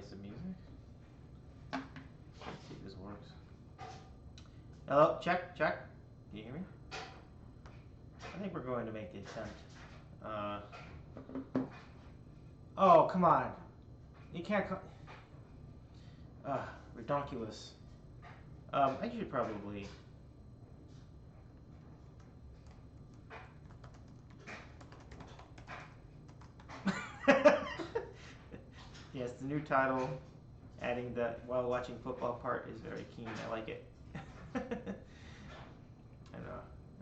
play some music. Let's see if this works. Hello, check. Can you hear me? I think we're going to make the attempt. Oh, come on. You can't redonkulous. I should probably... Yes, the new title, adding the while watching football part is very keen. I like it. And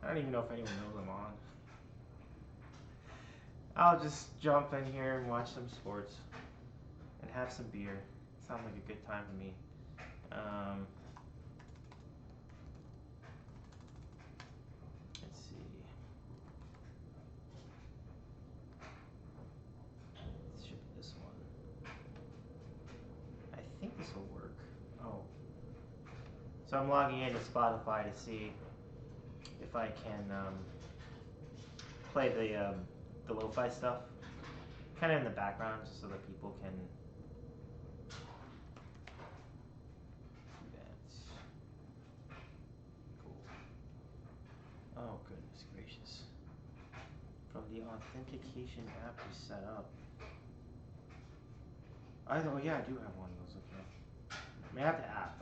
I don't even know if anyone knows I'm on. I'll just jump in here and watch some sports and have some beer. Sounds like a good time to me. Let's see. This should be this one. I think this will work. Oh. So I'm logging into Spotify to see if I can play the lo-fi stuff kind of in the background just so that people can do that. Cool. Oh, goodness gracious. From the authentication app you set up. Yeah, I do have one of those. Okay. I mean, I have the app,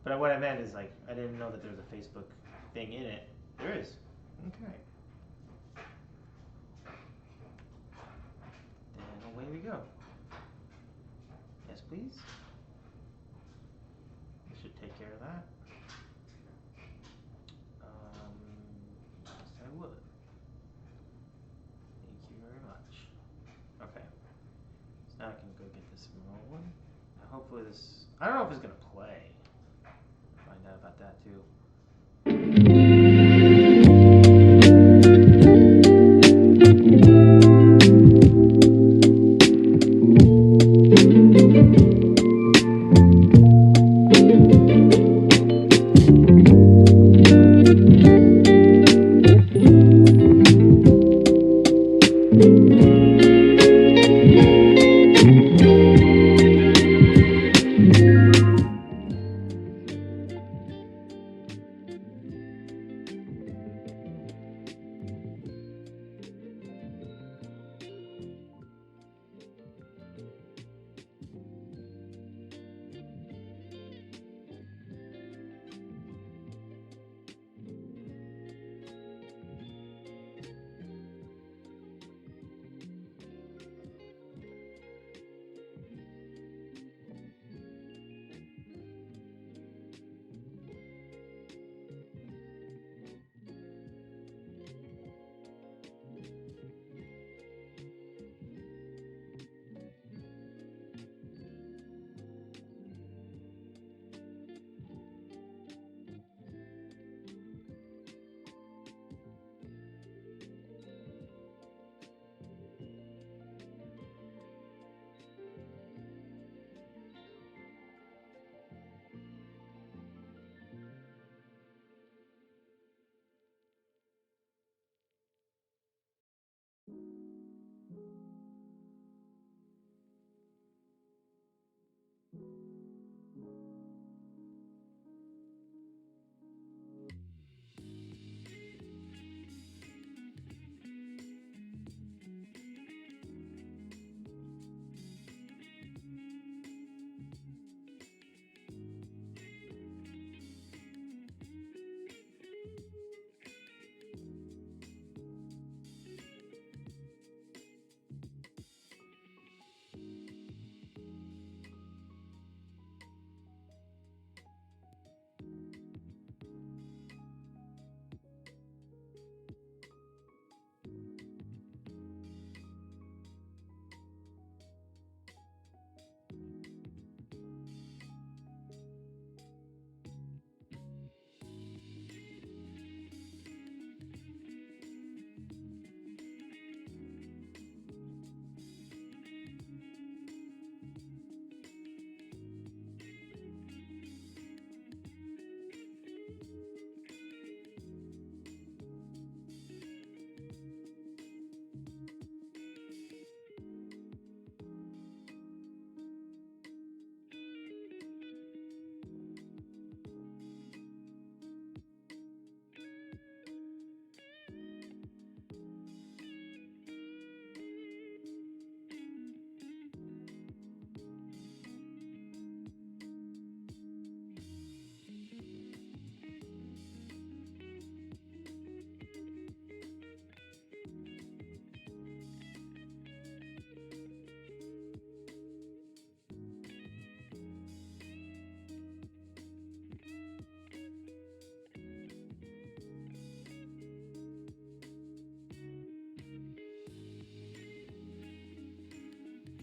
but what I meant is, like, I didn't know that there was a Facebook thing in it. There is. Okay. Then away we go. Yes, please. This should take care of that. Yes, I would. Thank you very much. Okay. So now I can go get this rolling. Now hopefully this... I don't know if it's going to play. Find out about that too.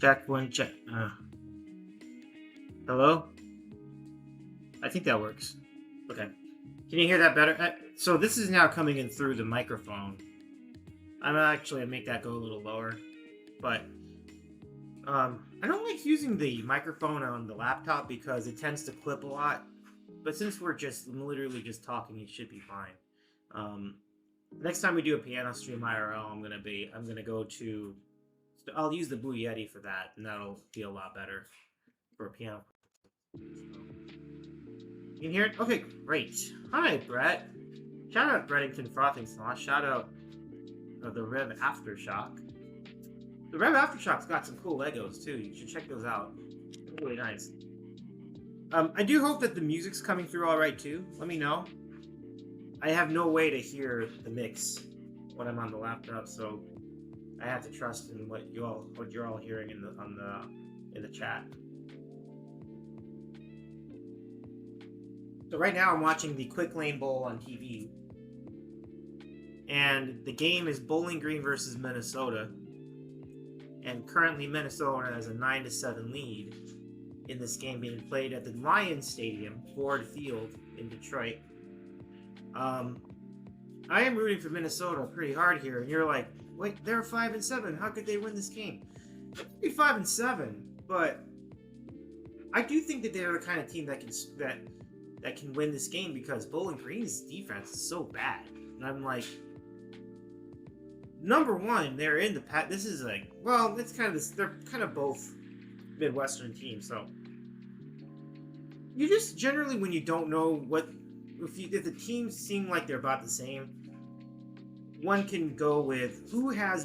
Check one, check. Hello? I think that works. Okay. Can you hear that better? So this is now coming in through the microphone. I'm actually gonna make that go a little lower, but I don't like using the microphone on the laptop because it tends to clip a lot. But since we're just literally just talking, it should be fine. Next time we do a piano stream IRL, I'm gonna go to. I'll use the Blue Yeti for that, and that'll be a lot better for a piano. You can hear it? Okay, great. Hi, Brett. Shout out Breddington Frothing Sauce. Shout out the Rev Aftershock. The Rev Aftershock's got some cool Legos too. You should check those out. They're really nice. I do hope that the music's coming through all right too. Let me know. I have no way to hear the mix when I'm on the laptop, so I have to trust in what you're all hearing in the chat. So right now I'm watching the Quick Lane Bowl on TV, and the game is Bowling Green versus Minnesota, and currently Minnesota has a 9-7 lead in this game being played at the Lions Stadium, Ford Field in Detroit. I am rooting for Minnesota pretty hard here, and you're like, wait, they're 5-7. How could they win this game? They could be 5-7, but I do think that they're the kind of team that can win this game because Bowling Green's defense is so bad. And I'm like, number one, they're in the pack. This is like, well, it's kind of this. They're kind of both Midwestern teams, so you just generally when you don't know what if the teams seem like they're about the same, one can go with who has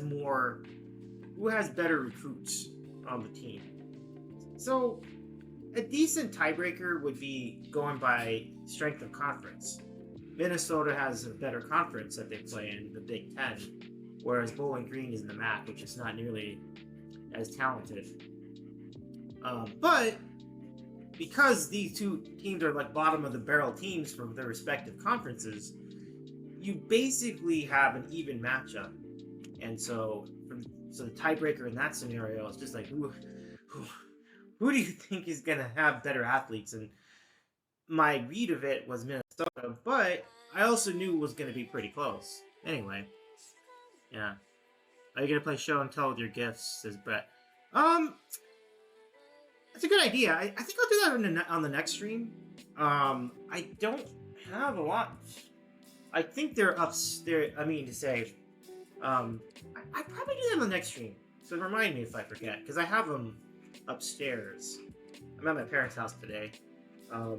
better recruits on the team. So a decent tiebreaker would be going by strength of conference. Minnesota has a better conference that they play in, the Big Ten, whereas Bowling Green is in the MAC, which is not nearly as talented. But because these two teams are like bottom of the barrel teams from their respective conferences, you basically have an even matchup. And so the tiebreaker in that scenario is just like who do you think is going to have better athletes? And my read of it was Minnesota, but I also knew it was going to be pretty close. Anyway, yeah. Are you going to play show and tell with your gifts, says Brett. That's a good idea. I think I'll do that on the next stream. I don't have a lot. I think they're upstairs. I mean to say, I probably do that on the next stream. So remind me if I forget, because I have them upstairs. I'm at my parents' house today. I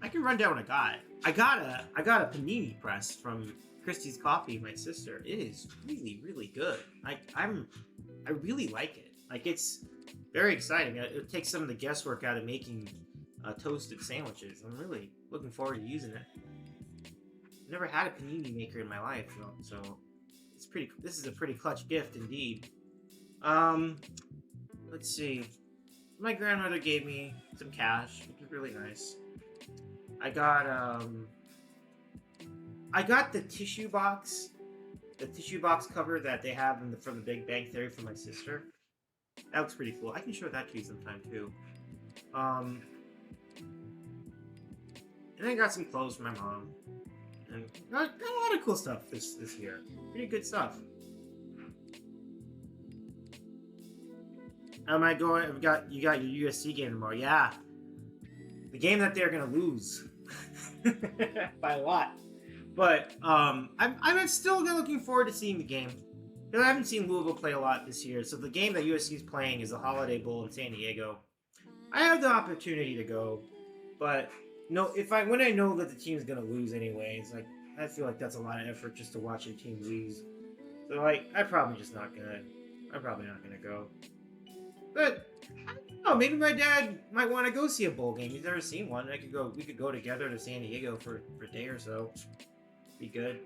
can run down what I got. I got a panini press from Christie's Coffee, my sister. It is really, really good. I really like it. Like, it's very exciting. It takes some of the guesswork out of making toasted sandwiches. I'm really looking forward to using it. I've never had a panini maker in my life, so it's pretty. This is a pretty clutch gift indeed. Let's see. My grandmother gave me some cash, which is really nice. I got the tissue box cover that they have from the Big Bang Theory for my sister. That looks pretty cool. I can show that to you sometime too. And I got some clothes for my mom, and got a lot of cool stuff this year. Pretty good stuff. Am I going? You got your USC game tomorrow? Yeah, the game that they're gonna lose by a lot. But I'm still looking forward to seeing the game. Because I haven't seen Louisville play a lot this year, so the game that USC is playing is the Holiday Bowl in San Diego. I have the opportunity to go, but no, when I know that the team's gonna lose anyways, like I feel like that's a lot of effort just to watch your team lose. So I'm probably not gonna go. But I don't know, maybe my dad might want to go see a bowl game. He's never seen one. We could go together to San Diego for a day or so. Be good.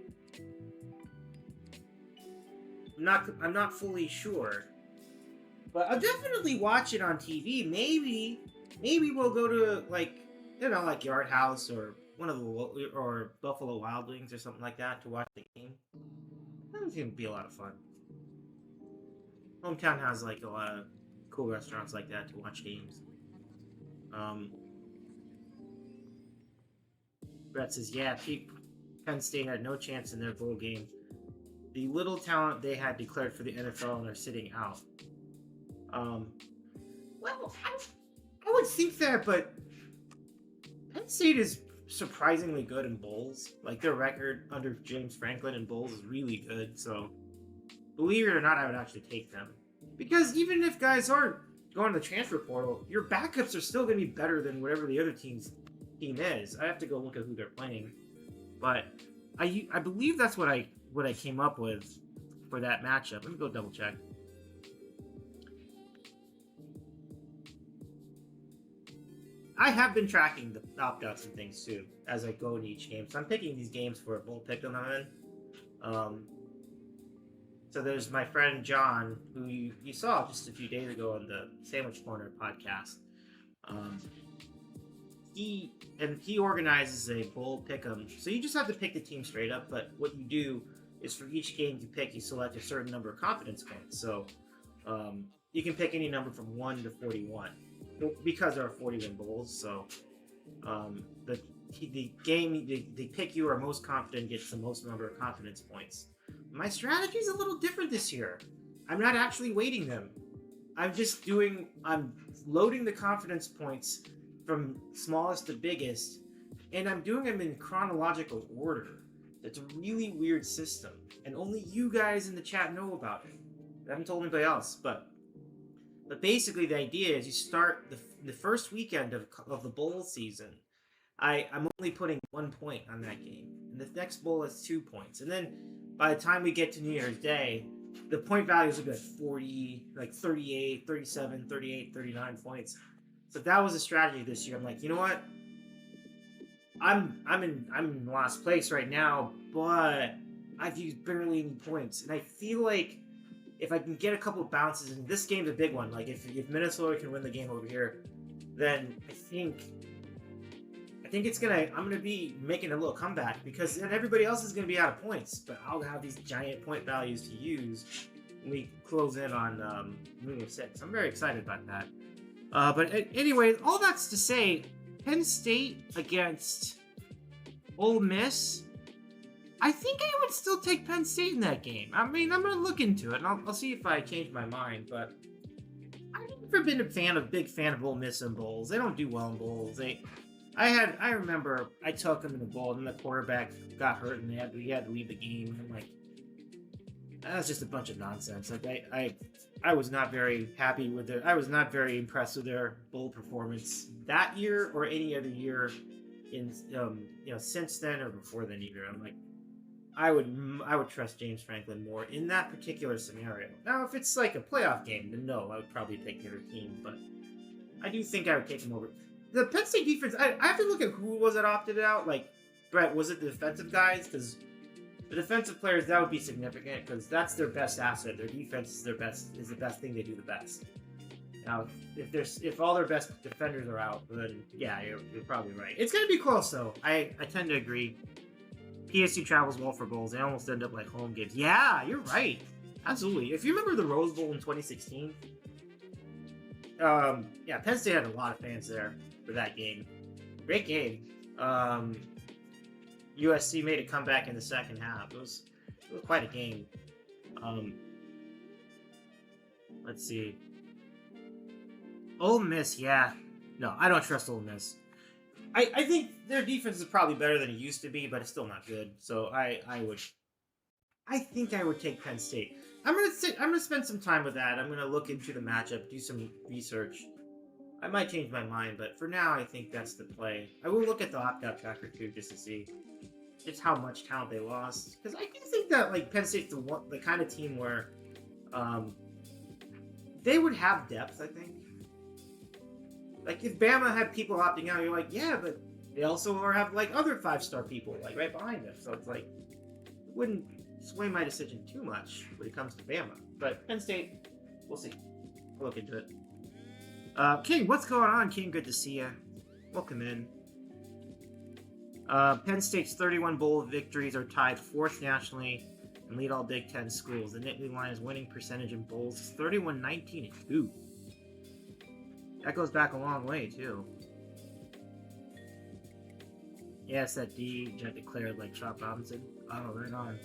I'm not fully sure, but I'll definitely watch it on TV. Maybe we'll go to like Yard House or or Buffalo Wild Wings or something like that to watch the game. That would be a lot of fun. hometown has like a lot of cool restaurants like that to watch games. Um, Brett says, yeah, Penn State had no chance in their bowl game. The little talent they had declared for the NFL and are sitting out. Um, well, I would think that, but Penn State is surprisingly good in bowls. Like their record under James Franklin in bowls is really good. So, believe it or not, I would actually take them because even if guys aren't going to the transfer portal, your backups are still going to be better than whatever the other team is. I have to go look at who they're playing, but I believe that's what I came up with for that matchup. Let me go double check. I have been tracking the opt-outs and things too as I go in each game. So I'm picking these games for a bowl pick'em I'm in. So there's my friend John, who you saw just a few days ago on the Sandwich Corner podcast. He organizes a bowl pick'em. So you just have to pick the team straight up. But what you do is for each game you pick, you select a certain number of confidence points. So you can pick any number from 1 to 41. Because there are 41 bowls, so the game they pick you are most confident gets the most number of confidence points. My strategy is a little different this year. I'm not actually weighting them. I'm loading the confidence points from smallest to biggest, and I'm doing them in chronological order. It's a really weird system, and only you guys in the chat know about it. I haven't told anybody else, but basically, the idea is you start the first weekend of the bowl season. I'm only putting 1 point on that game. And the next bowl is 2 points. And then by the time we get to New Year's Day, the point values will be like 40, like 38, 37, 38, 39 points. So that was a strategy this year. I'm like, you know what? I'm in last place right now, but I've used barely any points. And I feel like if I can get a couple of bounces, and this game's a big one, like if Minnesota can win the game over here, then I think I'm gonna be making a little comeback because then everybody else is gonna be out of points, but I'll have these giant point values to use when we close in on Moon 6. I'm very excited about that. But anyway, all that's to say, Penn State against Ole Miss. I think I would still take Penn State in that game. I mean, I'm going to look into it, and I'll see if I change my mind, but I've never been a big fan of Ole Miss in bowls. They don't do well in bowls. I remember I took them in a bowl, and the quarterback got hurt, and he had to leave the game. I'm like, that was just a bunch of nonsense. Like, I was not very happy with it. I was not very impressed with their bowl performance that year or any other year in since then or before then either. I'm like, I would trust James Franklin more in that particular scenario. Now, if it's like a playoff game, then no, I would probably pick the other team. But I do think I would take him over. The Penn State defense, I have to look at who was it opted out. Like, Brett, was it the defensive guys? Because the defensive players, that would be significant because that's their best asset. Their defense is the best thing they do the best. Now, if all their best defenders are out, then yeah, you're probably right. It's gonna be close though. I tend to agree. PSU travels well for bowls. They almost end up like home games. Yeah, you're right. Absolutely. If you remember the Rose Bowl in 2016, Penn State had a lot of fans there for that game. Great game. USC made a comeback in the second half. It was quite a game. Let's see. Ole Miss, yeah. No, I don't trust Ole Miss. I think their defense is probably better than it used to be, but it's still not good. So I think I would take Penn State. I'm gonna spend some time with that. I'm gonna look into the matchup, do some research. I might change my mind, but for now, I think that's the play. I will look at the opt-out tracker too, just to see just how much talent they lost. Because I do think that like Penn State's the kind of team where they would have depth. I think. Like, if Bama had people opting out, you're like, yeah, but they also have, like, other 5-star people, like, right behind them. So it's like, it wouldn't sway my decision too much when it comes to Bama. But Penn State, we'll see. We'll look into it. King, what's going on, King? Good to see you. Welcome in. Penn State's 31 bowl victories are tied 4th nationally. and lead all Big Ten schools. The Nittany Lions' winning percentage in bowls is 31-19-2. That goes back a long way, too. Yes, that D jet declared like Chop Robinson. Oh, right on.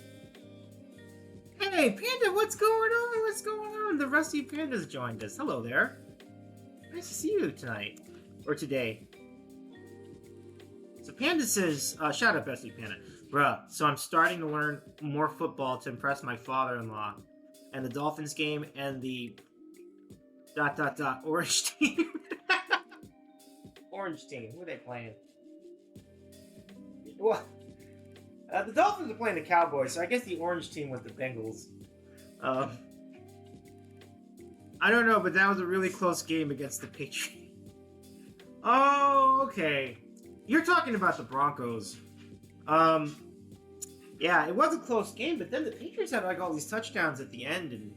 Hey, Panda, what's going on? What's going on? The Rusty Panda's joined us. Hello there. Nice to see you tonight. Or today. So Panda says, shout out Rusty Panda. Bruh, so I'm starting to learn more football to impress my father-in-law. And the Dolphins game and the... ... Orange team. Orange team. Who are they playing? Well, the Dolphins are playing the Cowboys, so I guess the orange team was the Bengals. I don't know, but that was a really close game against the Patriots. Oh, okay. You're talking about the Broncos. Yeah, it was a close game, but then the Patriots had like all these touchdowns at the end, and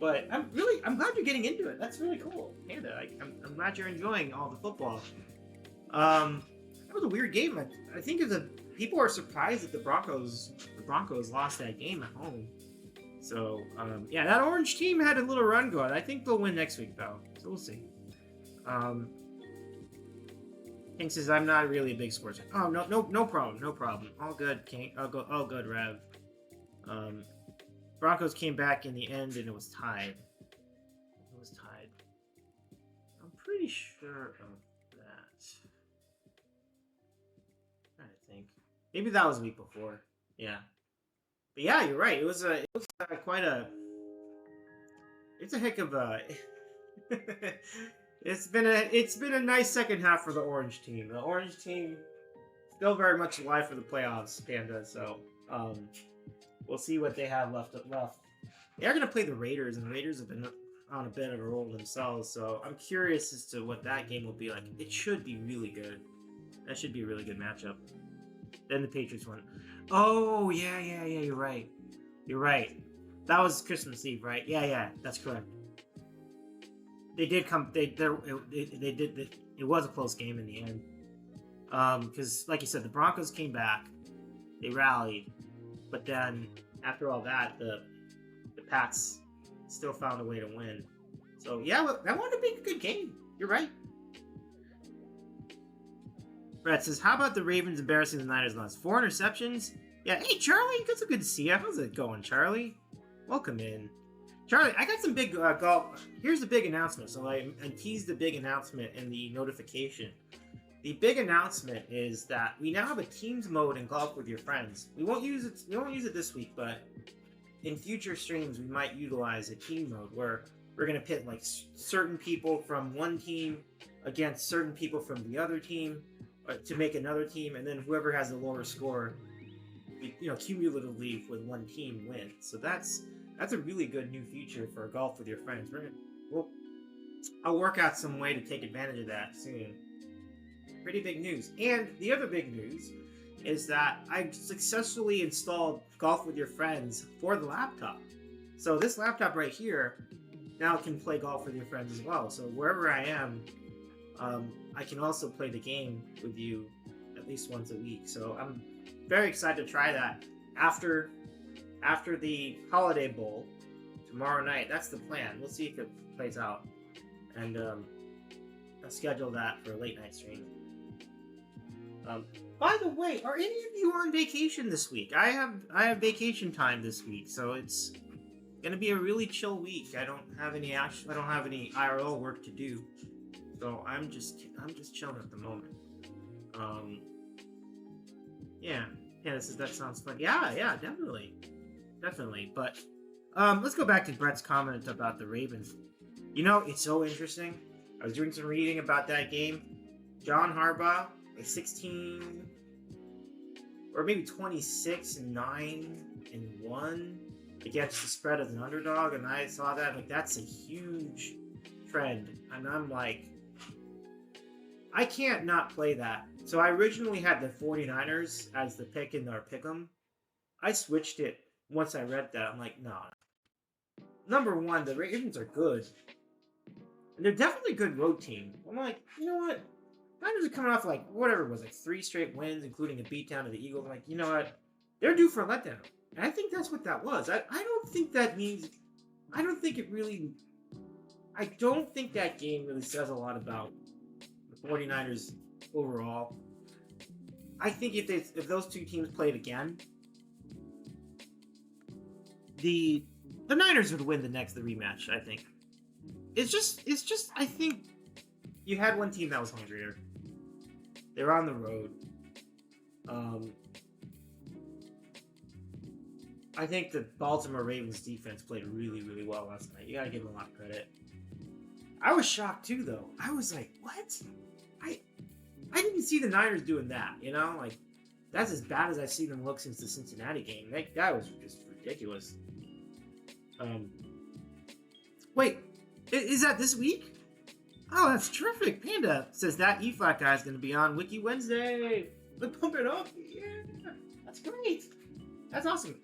but I'm glad you're getting into it. That's really cool, Panda. I'm glad you're enjoying all the football. That was a weird game. I think people are surprised that the Broncos lost that game at home. So yeah, that orange team had a little run going. I think they'll win next week though. So we'll see. King says I'm not really a big sports fan. Oh no problem. All good, King. All good, Rev. Broncos came back in the end and it was tied. I'm pretty sure of that. I'm trying to think. Maybe that was the week before. Yeah. But yeah, you're right. It was quite a. It's a heck of a. It's been a nice second half for the orange team. The orange team still very much alive for the playoffs, Panda. So we'll see what they have left. They are going to play the Raiders, and the Raiders have been on a bit of a roll themselves. So I'm curious as to what that game will be like. It should be really good. That should be a really good matchup. Then the Patriots won. Oh yeah. You're right. That was Christmas Eve, right? Yeah. That's correct. They did come. They did. It was a close game in the end. Because like you said, the Broncos came back. They rallied, but then after all that, the Pats still found a way to win. So yeah, that wanted to be a good game. You're right. Brett says, how about the Ravens embarrassing the Niners last? 4 interceptions? Yeah, hey, Charlie, it's good to see you. How's it going, Charlie? Welcome in. Charlie, I got some big golf. Here's the big announcement. So I teased the big announcement in the notification. The big announcement is that we now have a teams mode in golf with your friends. We won't use it this week, but in future streams we might utilize a team mode where we're gonna pit like certain people from one team against certain people from the other team to make another team, and then whoever has the lower score, cumulatively with one team wins. So that's a really good new feature for golf with your friends. I'll work out some way to take advantage of that soon. Pretty big news. And the other big news is that I successfully installed Golf with Your Friends for the laptop. So this laptop right here now can play Golf with Your Friends as well. So wherever I am, I can also play the game with you at least once a week. So I'm very excited to try that after the Holiday Bowl tomorrow night. That's the plan. We'll see if it plays out, and I'll schedule that for a late night stream. By the way, are any of you on vacation this week? I have vacation time this week, so it's gonna be a really chill week. I don't have any IRL work to do, so I'm just chilling at the moment. Yeah, this is, that sounds fun. Yeah, definitely. But let's go back to Brett's comment about the Ravens. It's so interesting. I was doing some reading about that game. John Harbaugh, a 16 or maybe 26-9-1 against the spread as an underdog, and I saw that like that's a huge trend, and I'm like, I can't not play that. So I originally had the 49ers as the pick in our pick'em. I switched it once I read that. I'm like, nah. Number one, the Ravens are good. And they're definitely a good road team. I'm like, you know what? Niners are coming off like, whatever it was, like 3 straight wins, including a beatdown to the Eagles. I'm like, you know what? They're due for a letdown. And I think that's what that was. I don't think that means. I don't think it really. I don't think that game really says a lot about the 49ers overall. I think if those two teams played again, the Niners would win the rematch. I think it's just I think you had one team that was hungrier. They were on the road. Um, I think the Baltimore Ravens defense played really, really well last night. You gotta give them a lot of credit. I was shocked too, though. I was like, "What? I I didn't see the Niners doing that. You know, like that's as bad as I've seen them look since the Cincinnati game. That was just ridiculous." Um, Wait, is that this week? Oh, that's terrific. Panda says that E-Flat guy is going to be on Wiki Wednesday. Let's pump it up. Yeah, that's great. That's awesome.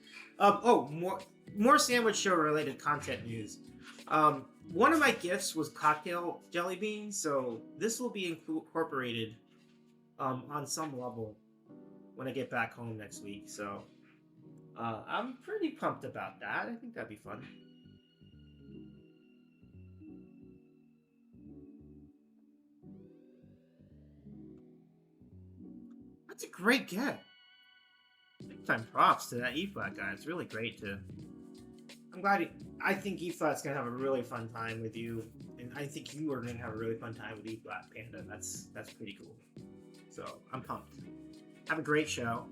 More sandwich show related content news. One of my gifts was cocktail jelly beans, so this will be incorporated on some level when I get back home next week. So I'm pretty pumped about that. I think that'd be fun. That's a great get. Big time props to that E-Flat guy. It's really great to. I'm glad. I think E-Flat's gonna have a really fun time with you, and I think you are gonna have a really fun time with E-Flat Panda. That's pretty cool. So I'm pumped. Have a great show.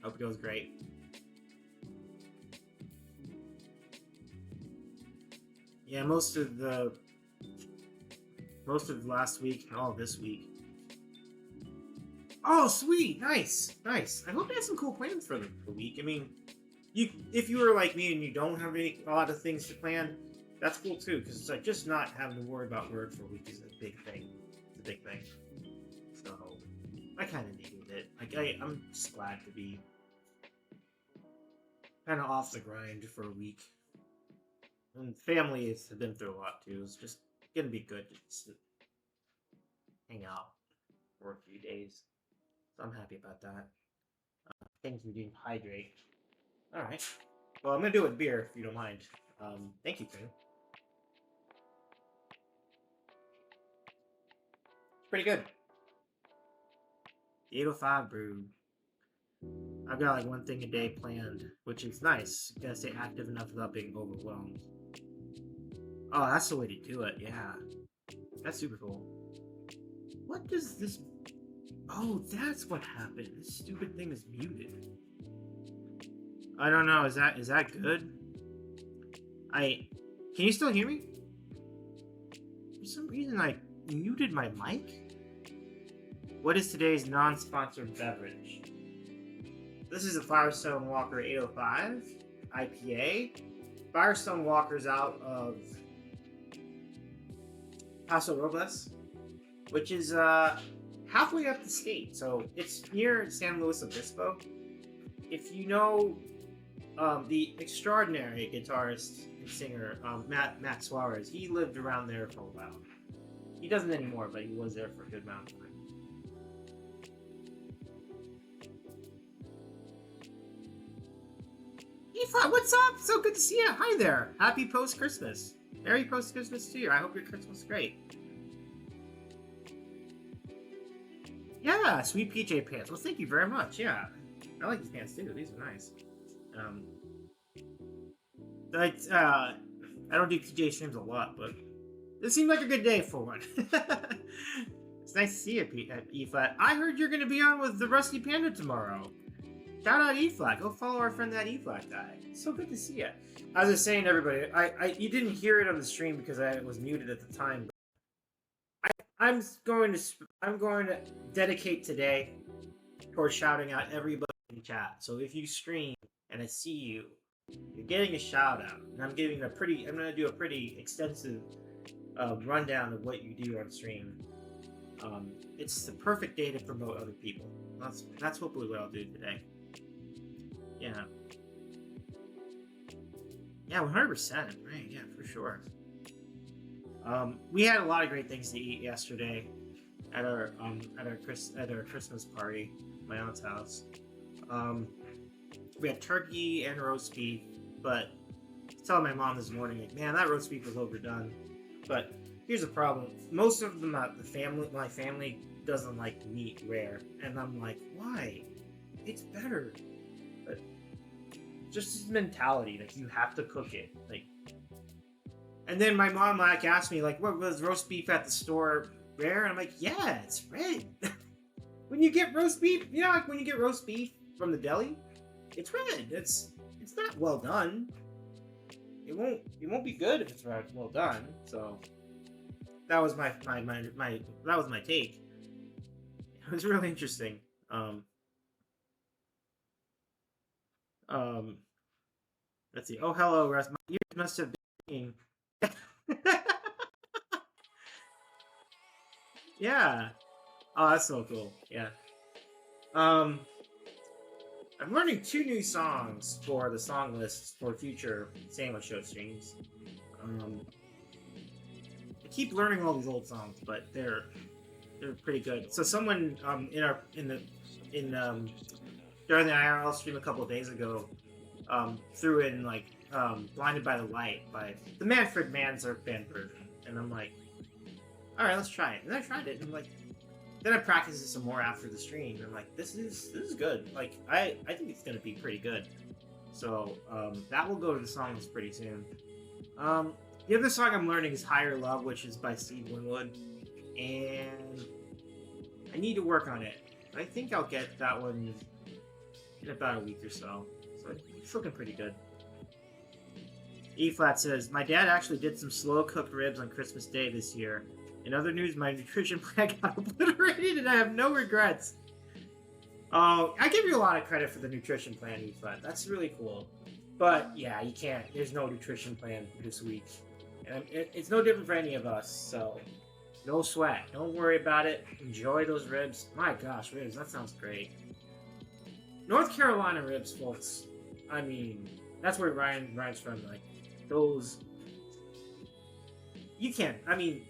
Hope it goes great. Yeah, most of last week and all this week. Oh, sweet, nice. I hope you have some cool plans for the week. I mean, if you were like me and you don't have a lot of things to plan, that's cool too. Because it's like just not having to worry about work for a week is a big thing. It's a big thing. So I kind of needed it. Like I'm just glad to be kind of off the grind for a week. And family has been through a lot too. It's just gonna be good to hang out for a few days. So I'm happy about that. Thank you, didn't hydrate. All right. Well, I'm gonna do it with beer if you don't mind. Thank you, Tim. Pretty good. The 805 brew. I've got like one thing a day planned, which is nice. Gotta stay active enough without being overwhelmed. Oh, that's the way to do it. Yeah, that's super cool. What does this? Oh, that's what happened. This stupid thing is muted. I don't know. Is that good? Can you still hear me? For some reason, I muted my mic. What is today's non-sponsored beverage? This is a Firestone Walker 805 IPA. Firestone Walker's out of Paso Robles, which is halfway up the state. So it's near San Luis Obispo. If you know the extraordinary guitarist and singer Matt Suarez, he lived around there for a while. He doesn't anymore, but he was there for a good amount of time. Eva, what's up? So good to see you. Hi there. Happy post-Christmas. Merry post-Christmas to you. I hope your Christmas is great. Yeah, sweet PJ pants. Well, thank you very much. Yeah, I like these pants too. These are nice. I don't do PJ streams a lot, but this seemed like a good day for one. It's nice to see you, E-Flat. I heard you're going to be on with the Rusty Panda tomorrow. Shout out E-Flat. Go follow our friend that E-Flat guy. It's so good to see you. I was just saying to everybody, you didn't hear it on the stream because I was muted at the time. I'm going to dedicate today towards shouting out everybody in chat. So if you stream and I see you, you're getting a shout out. And I'm going to do a pretty extensive rundown of what you do on stream. It's the perfect day to promote other people. That's hopefully what I'll do today. Yeah. Yeah, 100%. Right, yeah, for sure. We had a lot of great things to eat yesterday at our Christmas party, my aunt's house. We had turkey and roast beef, but I was telling my mom this morning, like, man, that roast beef was overdone. But here's the problem: most of them, my family doesn't like meat rare, and I'm like, why? It's better. But just this mentality, like you have to cook it, like. And then my mom like asked me like, "What was roast beef at the store rare?" And I'm like, "Yeah, it's red." When you get roast beef, you know, like when you get roast beef from the deli, it's red. It's not well done. It won't be good if it's well done. So that was my that was my take. It was really interesting. Um, let's see. Oh, hello, Russ. My ears must have been. Yeah. Oh, that's so cool. Yeah. Um, I'm learning 2 new songs for the song lists for future Sandwich Show streams. I keep learning all these old songs, but they're pretty good. So someone in during the IRL stream a couple of days ago threw in like "Blinded by the Light" by the Manfred Manzer band version, and I'm like, all right, let's try it. And I tried it, and like, then I practiced it some more after the stream. And I'm like, this is good. Like, I think it's gonna be pretty good. So that will go to the songs pretty soon. The other song I'm learning is "Higher Love," which is by Steve Winwood, and I need to work on it. I think I'll get that one in about a week or so. So it's looking pretty good. E Flat says, "My dad actually did some slow cooked ribs on Christmas Day this year. In other news, my nutrition plan got obliterated and I have no regrets." Oh, I give you a lot of credit for the nutrition plan, E Flat. That's really cool. But yeah, you can't. There's no nutrition plan this week. And it's no different for any of us, so no sweat. Don't worry about it. Enjoy those ribs. My gosh, ribs, that sounds great. North Carolina ribs, folks. I mean, that's where Ryan's from. Like, those... You can't. I mean,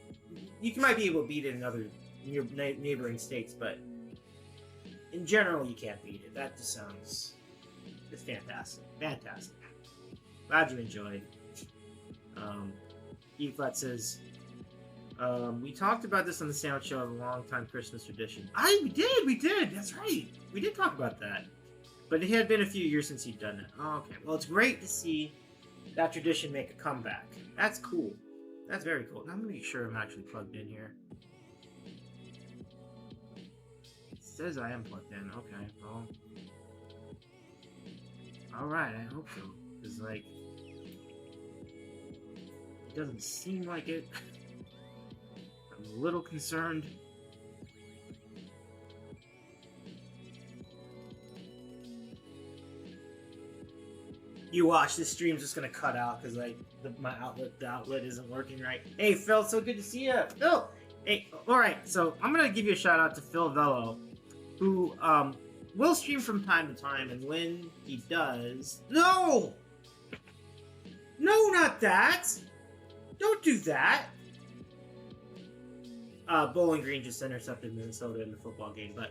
you might be able to beat it in other neighboring states, but in general, you can't beat it. That just sounds... It's fantastic. Fantastic. Glad you enjoyed. E-Flat says, we talked about this on the Sandwich Show, a long-time Christmas tradition. We did. That's right. We did talk about that. But it had been a few years since he'd done it. Oh, okay. Well, it's great to see that tradition make a comeback. That's cool. That's very cool. Now I'm going to make sure I'm actually plugged in here. It says I am plugged in. Okay, well. Alright, I hope so. Because, like, it doesn't seem like it. I'm a little concerned. You watch, this stream's just gonna cut out because like the outlet isn't working right. Hey Phil, so good to see you. Phil, hey, all right. So I'm gonna give you a shout out to Phil Vello, who will stream from time to time, and when he does, no, not that. Don't do that. Bowling Green just intercepted Minnesota in the football game, but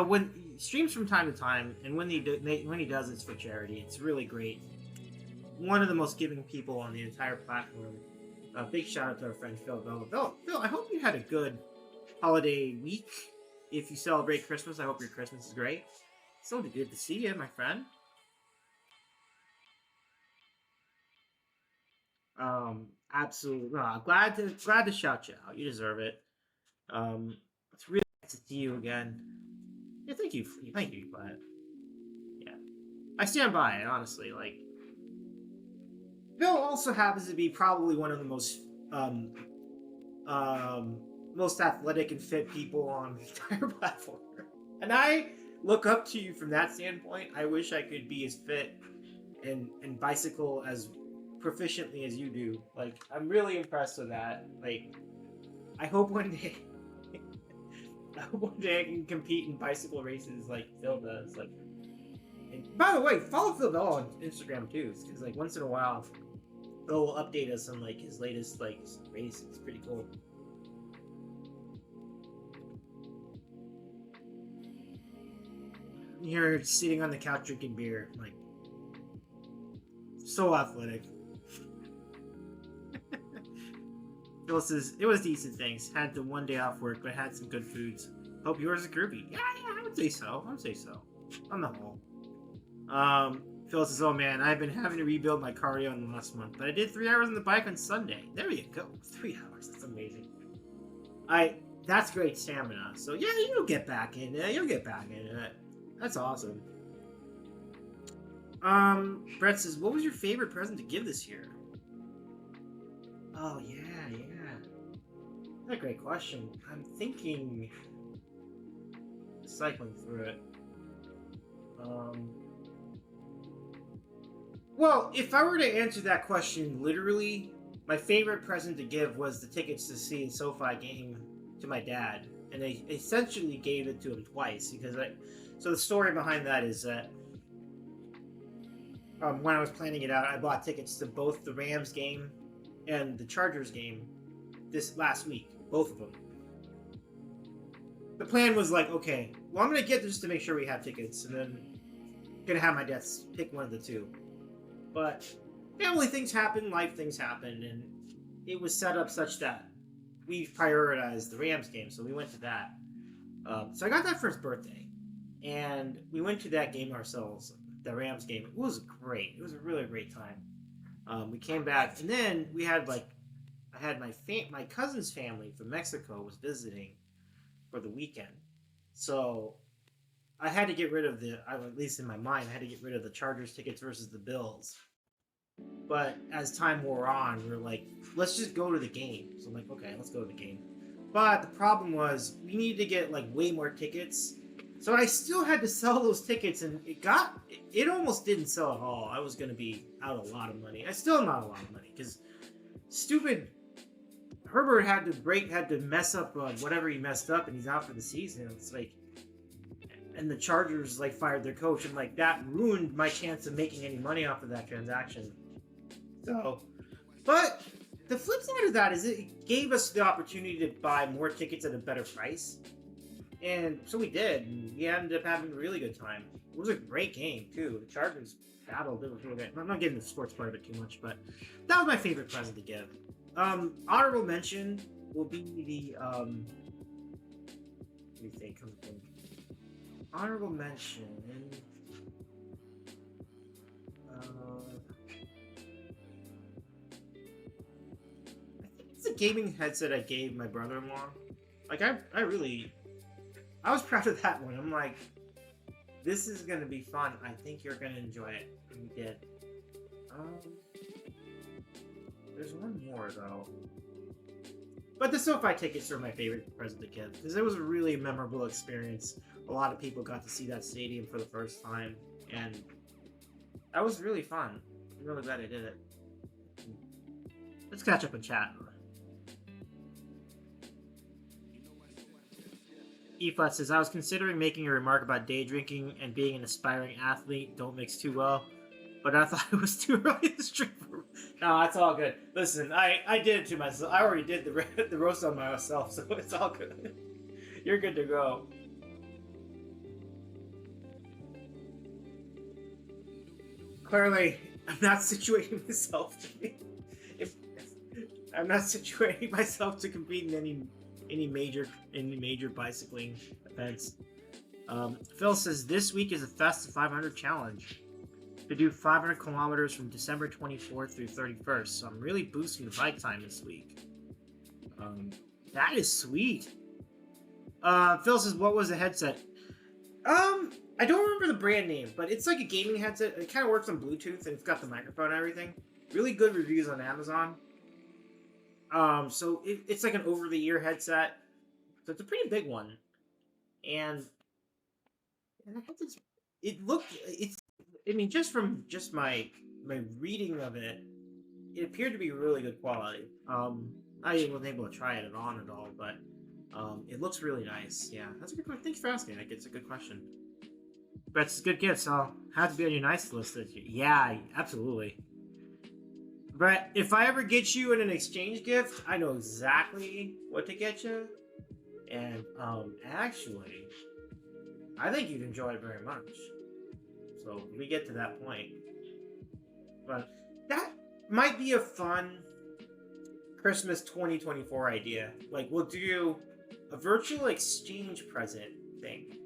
when he streams from time to time, and when he does, it's for charity. It's really great. One of the most giving people on the entire platform. Big shout out to our friend Phil Bell. Phil, I hope you had a good holiday week. If you celebrate Christmas, I hope your Christmas is great. So good to see you, my friend. Absolutely. Glad to shout you out. You deserve it. It's really nice to see you again. Yeah, thank you, Glad. Yeah, I stand by it, honestly. Like, Bill also happens to be probably one of the most most athletic and fit people on the entire platform, and I look up to you from that standpoint. I wish I could be as fit and bicycle as proficiently as you do. Like, I'm really impressed with that. Like, I hope one day. I hope one day I can compete in bicycle races like Phil does. Like, and by the way, follow Phil Bell on Instagram too, because like once in a while, Phil will update us on like his latest like race. It's pretty cool. you're sitting on the couch drinking beer, like so athletic. Phyllis says it was decent. Thanks. Had the one day off work, but had some good foods. Hope yours is groovy. Yeah, I would say so. I would say so. On the whole. Phyllis says, oh man, I've been having to rebuild my cardio in the last month, but I did 3 hours on the bike on Sunday. There you go. 3 hours. That's amazing. That's great stamina. So yeah, you'll get back in it. You'll get back in it. That's awesome. Brett says, what was your favorite present to give this year? Oh yeah. That's a great question. I'm thinking, cycling through it. Well, if I were to answer that question literally, my favorite present to give was the tickets to see a SoFi game to my dad, and I essentially gave it to him twice because So the story behind that is that when I was planning it out, I bought tickets to both the Rams game and the Chargers game this last week, both of them. The plan was like, okay, well, I'm going to get this to make sure we have tickets, and then I'm going to have my dad pick one of the two. But family things happen, life things happen, and it was set up such that we prioritized the Rams game, so we went to that. So I got that for his birthday, and we went to that game ourselves, the Rams game. It was great. It was a really great time. We came back, and then we had I had my cousin's family from Mexico was visiting for the weekend, so I had to get rid of at least in my mind, I had to get rid of the Chargers tickets versus the Bills. But as time wore on, we were like, let's just go to the game. So I'm like, okay, let's go to the game. But the problem was we needed to get way more tickets. So I still had to sell those tickets, and it almost didn't sell at all. I was going to be out a lot of money. I still am out a lot of money because stupid Herbert had to mess up whatever he messed up, and he's out for the season. It's and the Chargers fired their coach, and that ruined my chance of making any money off of that transaction. So, but the flip side of that is it gave us the opportunity to buy more tickets at a better price, and so we did. And we ended up having a really good time. It was a great game too. The Chargers battled. It was really good. I'm not getting the sports part of it too much, but that was my favorite present to give. Honorable mention will be the let me think. Honorable mention. I think it's a gaming headset I gave my brother-in-law. I was proud of that one. I'm like, this is gonna be fun. I think you're gonna enjoy it. And we did. There's one more though. But the SoFi tickets are my favorite present to give because it was a really memorable experience. A lot of people got to see that stadium for the first time, and that was really fun. I'm really glad I did it. Let's catch up and chat. E-Flat says, I was considering making a remark about day drinking and being an aspiring athlete don't mix too well, but I thought it was too early to stream. No, it's all good. Listen, I did it to myself. I already did the roast on myself, so it's all good. You're good to go. Clearly, I'm not situating myself to compete in any major bicycling events. Phil says this week is a Fast 500 challenge to do 500 kilometers from December 24th through 31st. So I'm really boosting the bike time this week. That is sweet. Phil says, what was the headset? I don't remember the brand name, but it's like a gaming headset. It kind of works on Bluetooth, and it's got the microphone and everything. Really good reviews on Amazon. So it's like an over-the-ear headset. So it's a pretty big one. And just from my reading of it, it appeared to be really good quality. I wasn't able to try it on at all, but it looks really nice. Yeah, that's a good question. Thanks for asking. It's a good question. Brett's a good gift, so I'll have to be on your nice list this year. Yeah, absolutely. Brett, if I ever get you in an exchange gift, I know exactly what to get you. And actually, I think you'd enjoy it very much. So we get to that point. But that might be a fun Christmas 2024 idea. Like, we'll do a virtual exchange present thing.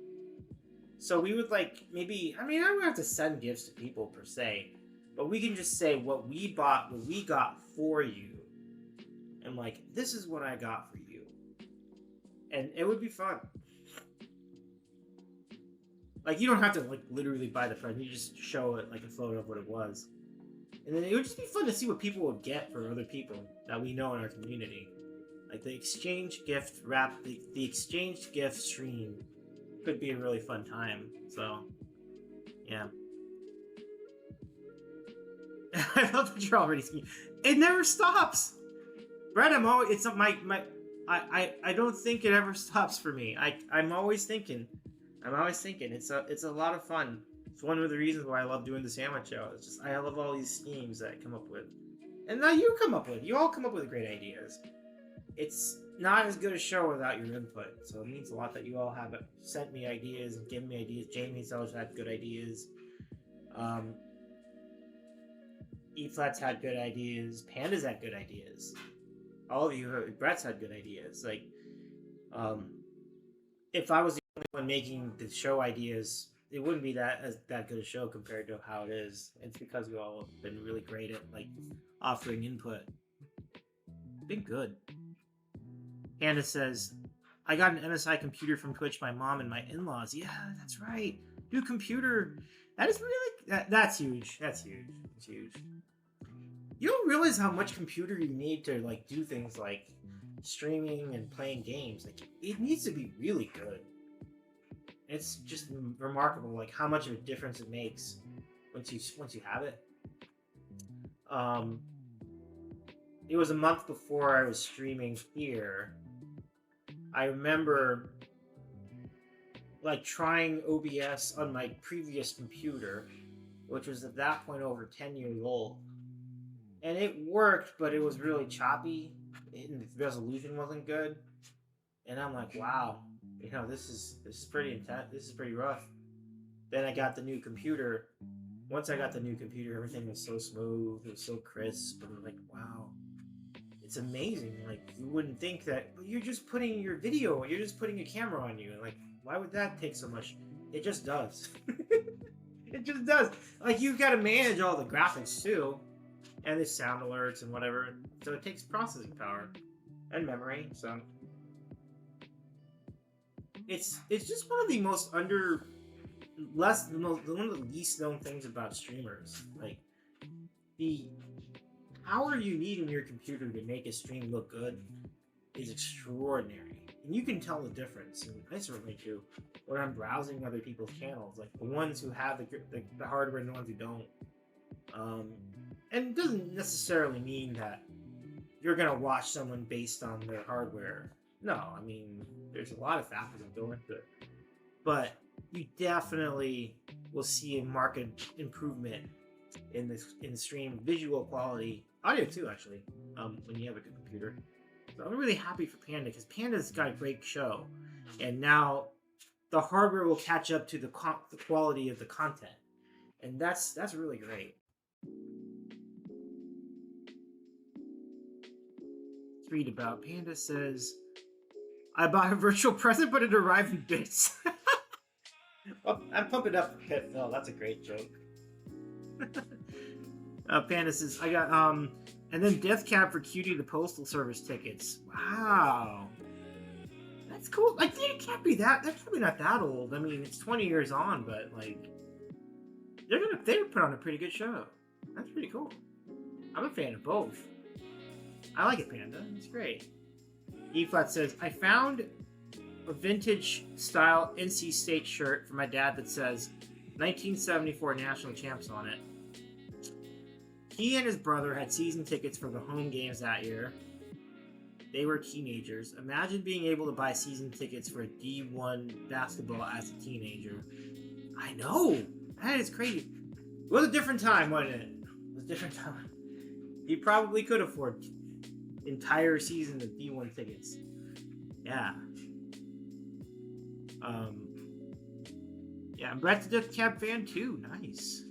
So we would like maybe, I mean, I don't have to send gifts to people per se, but we can just say what we bought, what we got for you, and like, this is what I got for you. And it would be fun. Like, you don't have to like literally buy the present, you just show it like a photo of what it was. And then it would just be fun to see what people would get for other people that we know in our community. Like the exchange gift wrap, the exchange gift stream could be a really fun time. So, yeah. I love that you're already skiing. It never stops. Brett, I'm always, it's I don't think it ever stops for me. I'm always thinking. It's a lot of fun. It's one of the reasons why I love doing the sandwich show. It's just, I love all these schemes that I come up with. And now you all come up with great ideas. It's not as good a show without your input. So it means a lot that you all have sent me ideas and given me ideas. Jamie's always had good ideas. E-Flat's had good ideas. Panda's had good ideas. All of you, Brett's had good ideas. Like, if I was the only one making the show ideas, it wouldn't be that good a show compared to how it is. It's because you all have been really great at like offering input. Been good. Hannah says, I got an MSI computer from Twitch, my mom and my in-laws. Yeah, that's right. New computer. That is really, that's huge. That's huge. It's huge. You don't realize how much computer you need to like do things like streaming and playing games. Like, it needs to be really good. It's just remarkable, like how much of a difference it makes once you have it. It was a month before I was streaming here. I remember like trying OBS on my previous computer, which was at that point over 10 years old. And it worked, but it was really choppy. And the resolution wasn't good. And I'm like, wow, you know, this is pretty intense. This is pretty rough. Then I got the new computer. Once I got the new computer, everything was so smooth. It was so crisp. And I'm like, wow, it's amazing. Like, you wouldn't think that, but you're just putting your video, you're just putting a camera on you. And like, why would that take so much? It just does. It just does. Like, you've got to manage all the graphics too. And the sound alerts and whatever. So it takes processing power and memory. So it's just one of the most one of the least known things about streamers. Like, the power you need in your computer to make a stream look good is extraordinary. And you can tell the difference. And I certainly do when I'm browsing other people's channels, like the ones who have the hardware and the ones who don't. And it doesn't necessarily mean that you're going to watch someone based on their hardware. No, I mean, there's a lot of factors that go into it. But you definitely will see a marked improvement in the stream visual quality. Audio too, actually, when you have a good computer. So I'm really happy for Panda, because Panda's got a great show. And now the hardware will catch up to the quality of the content. And that's really great. Read about. Panda says, I bought a virtual present, but it arrived in bits. Well, I'm pumping up Pit Phil. That's a great joke. Panda says, I got, and then Death Cab for Cutie, the Postal Service tickets. Wow. That's cool. Like, it can't be that. They're probably not that old. I mean, it's 20 years on, but, like, they would put on a pretty good show. That's pretty cool. I'm a fan of both. I like it, Panda. It's great. E-Flat says, I found a vintage style NC State shirt for my dad that says 1974 National Champs on it. He and his brother had season tickets for the home games that year. They were teenagers. Imagine being able to buy season tickets for a D1 basketball as a teenager. I know! That is crazy. It was a different time, wasn't it? It was a different time. He probably could afford entire season of D1 tickets. Yeah. Yeah, and Brett's a Death Cab fan too. Nice.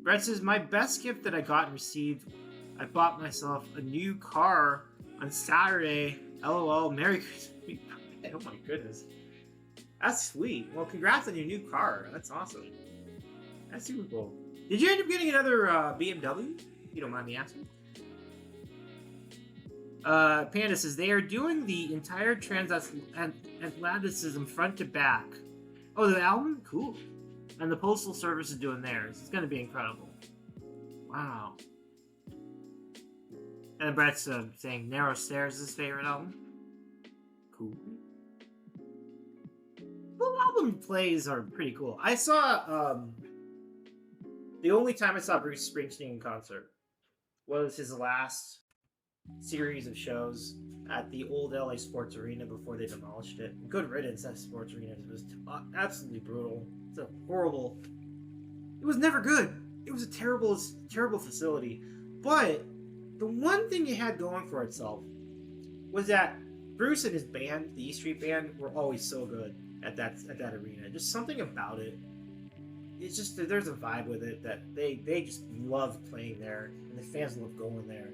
Brett says, my best gift that I got and received, I bought myself a new car on Saturday. LOL, Merry Christmas. Oh my goodness. That's sweet. Well, congrats on your new car. That's awesome. That's super cool. Did you end up getting another BMW? If you don't mind me asking. Panda says, they are doing the entire transatlanticism front to back. Oh, the album? Cool. And the Postal Service is doing theirs. It's going to be incredible. Wow. And Brett's saying Narrow Stairs is his favorite album. Cool. Full album plays are pretty cool. I saw, the only time I saw Bruce Springsteen in concert was his last series of shows at the old LA Sports Arena before they demolished it. Good riddance, that Sports Arena. It was absolutely brutal. It's a horrible... It was never good. It was a terrible facility. But the one thing it had going for itself was that Bruce and his band, the E Street Band, were always so good at that arena. Just something about it. It's just, there's a vibe with it that they just love playing there, and the fans love going there.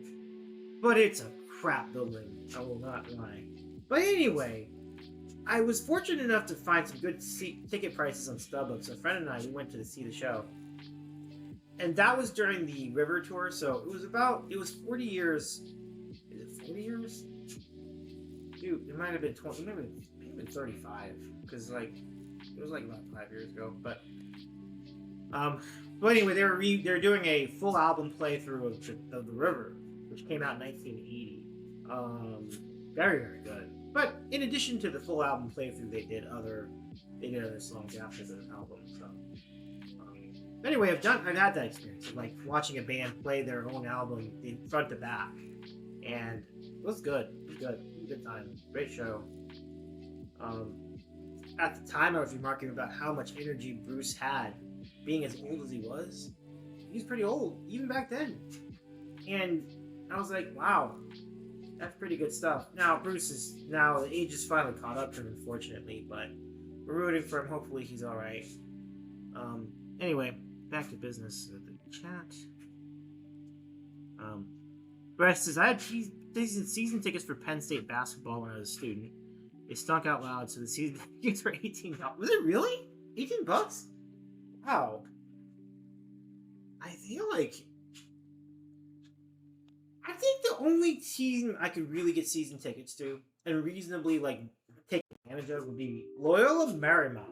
But it's a crap building, I will not lie. But anyway, I was fortunate enough to find some good ticket prices on StubHub, so a friend and I, we went to see the show. And that was during the River Tour, so it was 40 years. Is it 40 years? Dude, it might have been 20, maybe 35, because like, it was like about 5 years ago, but anyway, they're doing a full album playthrough of the River, which came out in 1980. Very, very good. But in addition to the full album playthrough, they did other songs after the album. So anyway, I've had that experience of like watching a band play their own album in front to back, and it was good. It was good time. Great show. At the time, I was remarking about how much energy Bruce had, being as old as he was. He's pretty old, even back then. And I was like, wow, that's pretty good stuff. Now, the age is finally caught up to him, unfortunately, but we're rooting for him. Hopefully he's alright. Anyway, back to business. The chat. Brett says, I had season tickets for Penn State basketball when I was a student. They stunk out loud, so the season tickets were $18. Was it really? $18? Wow. I think the only team I could really get season tickets to and reasonably take advantage of would be Loyola Marymount.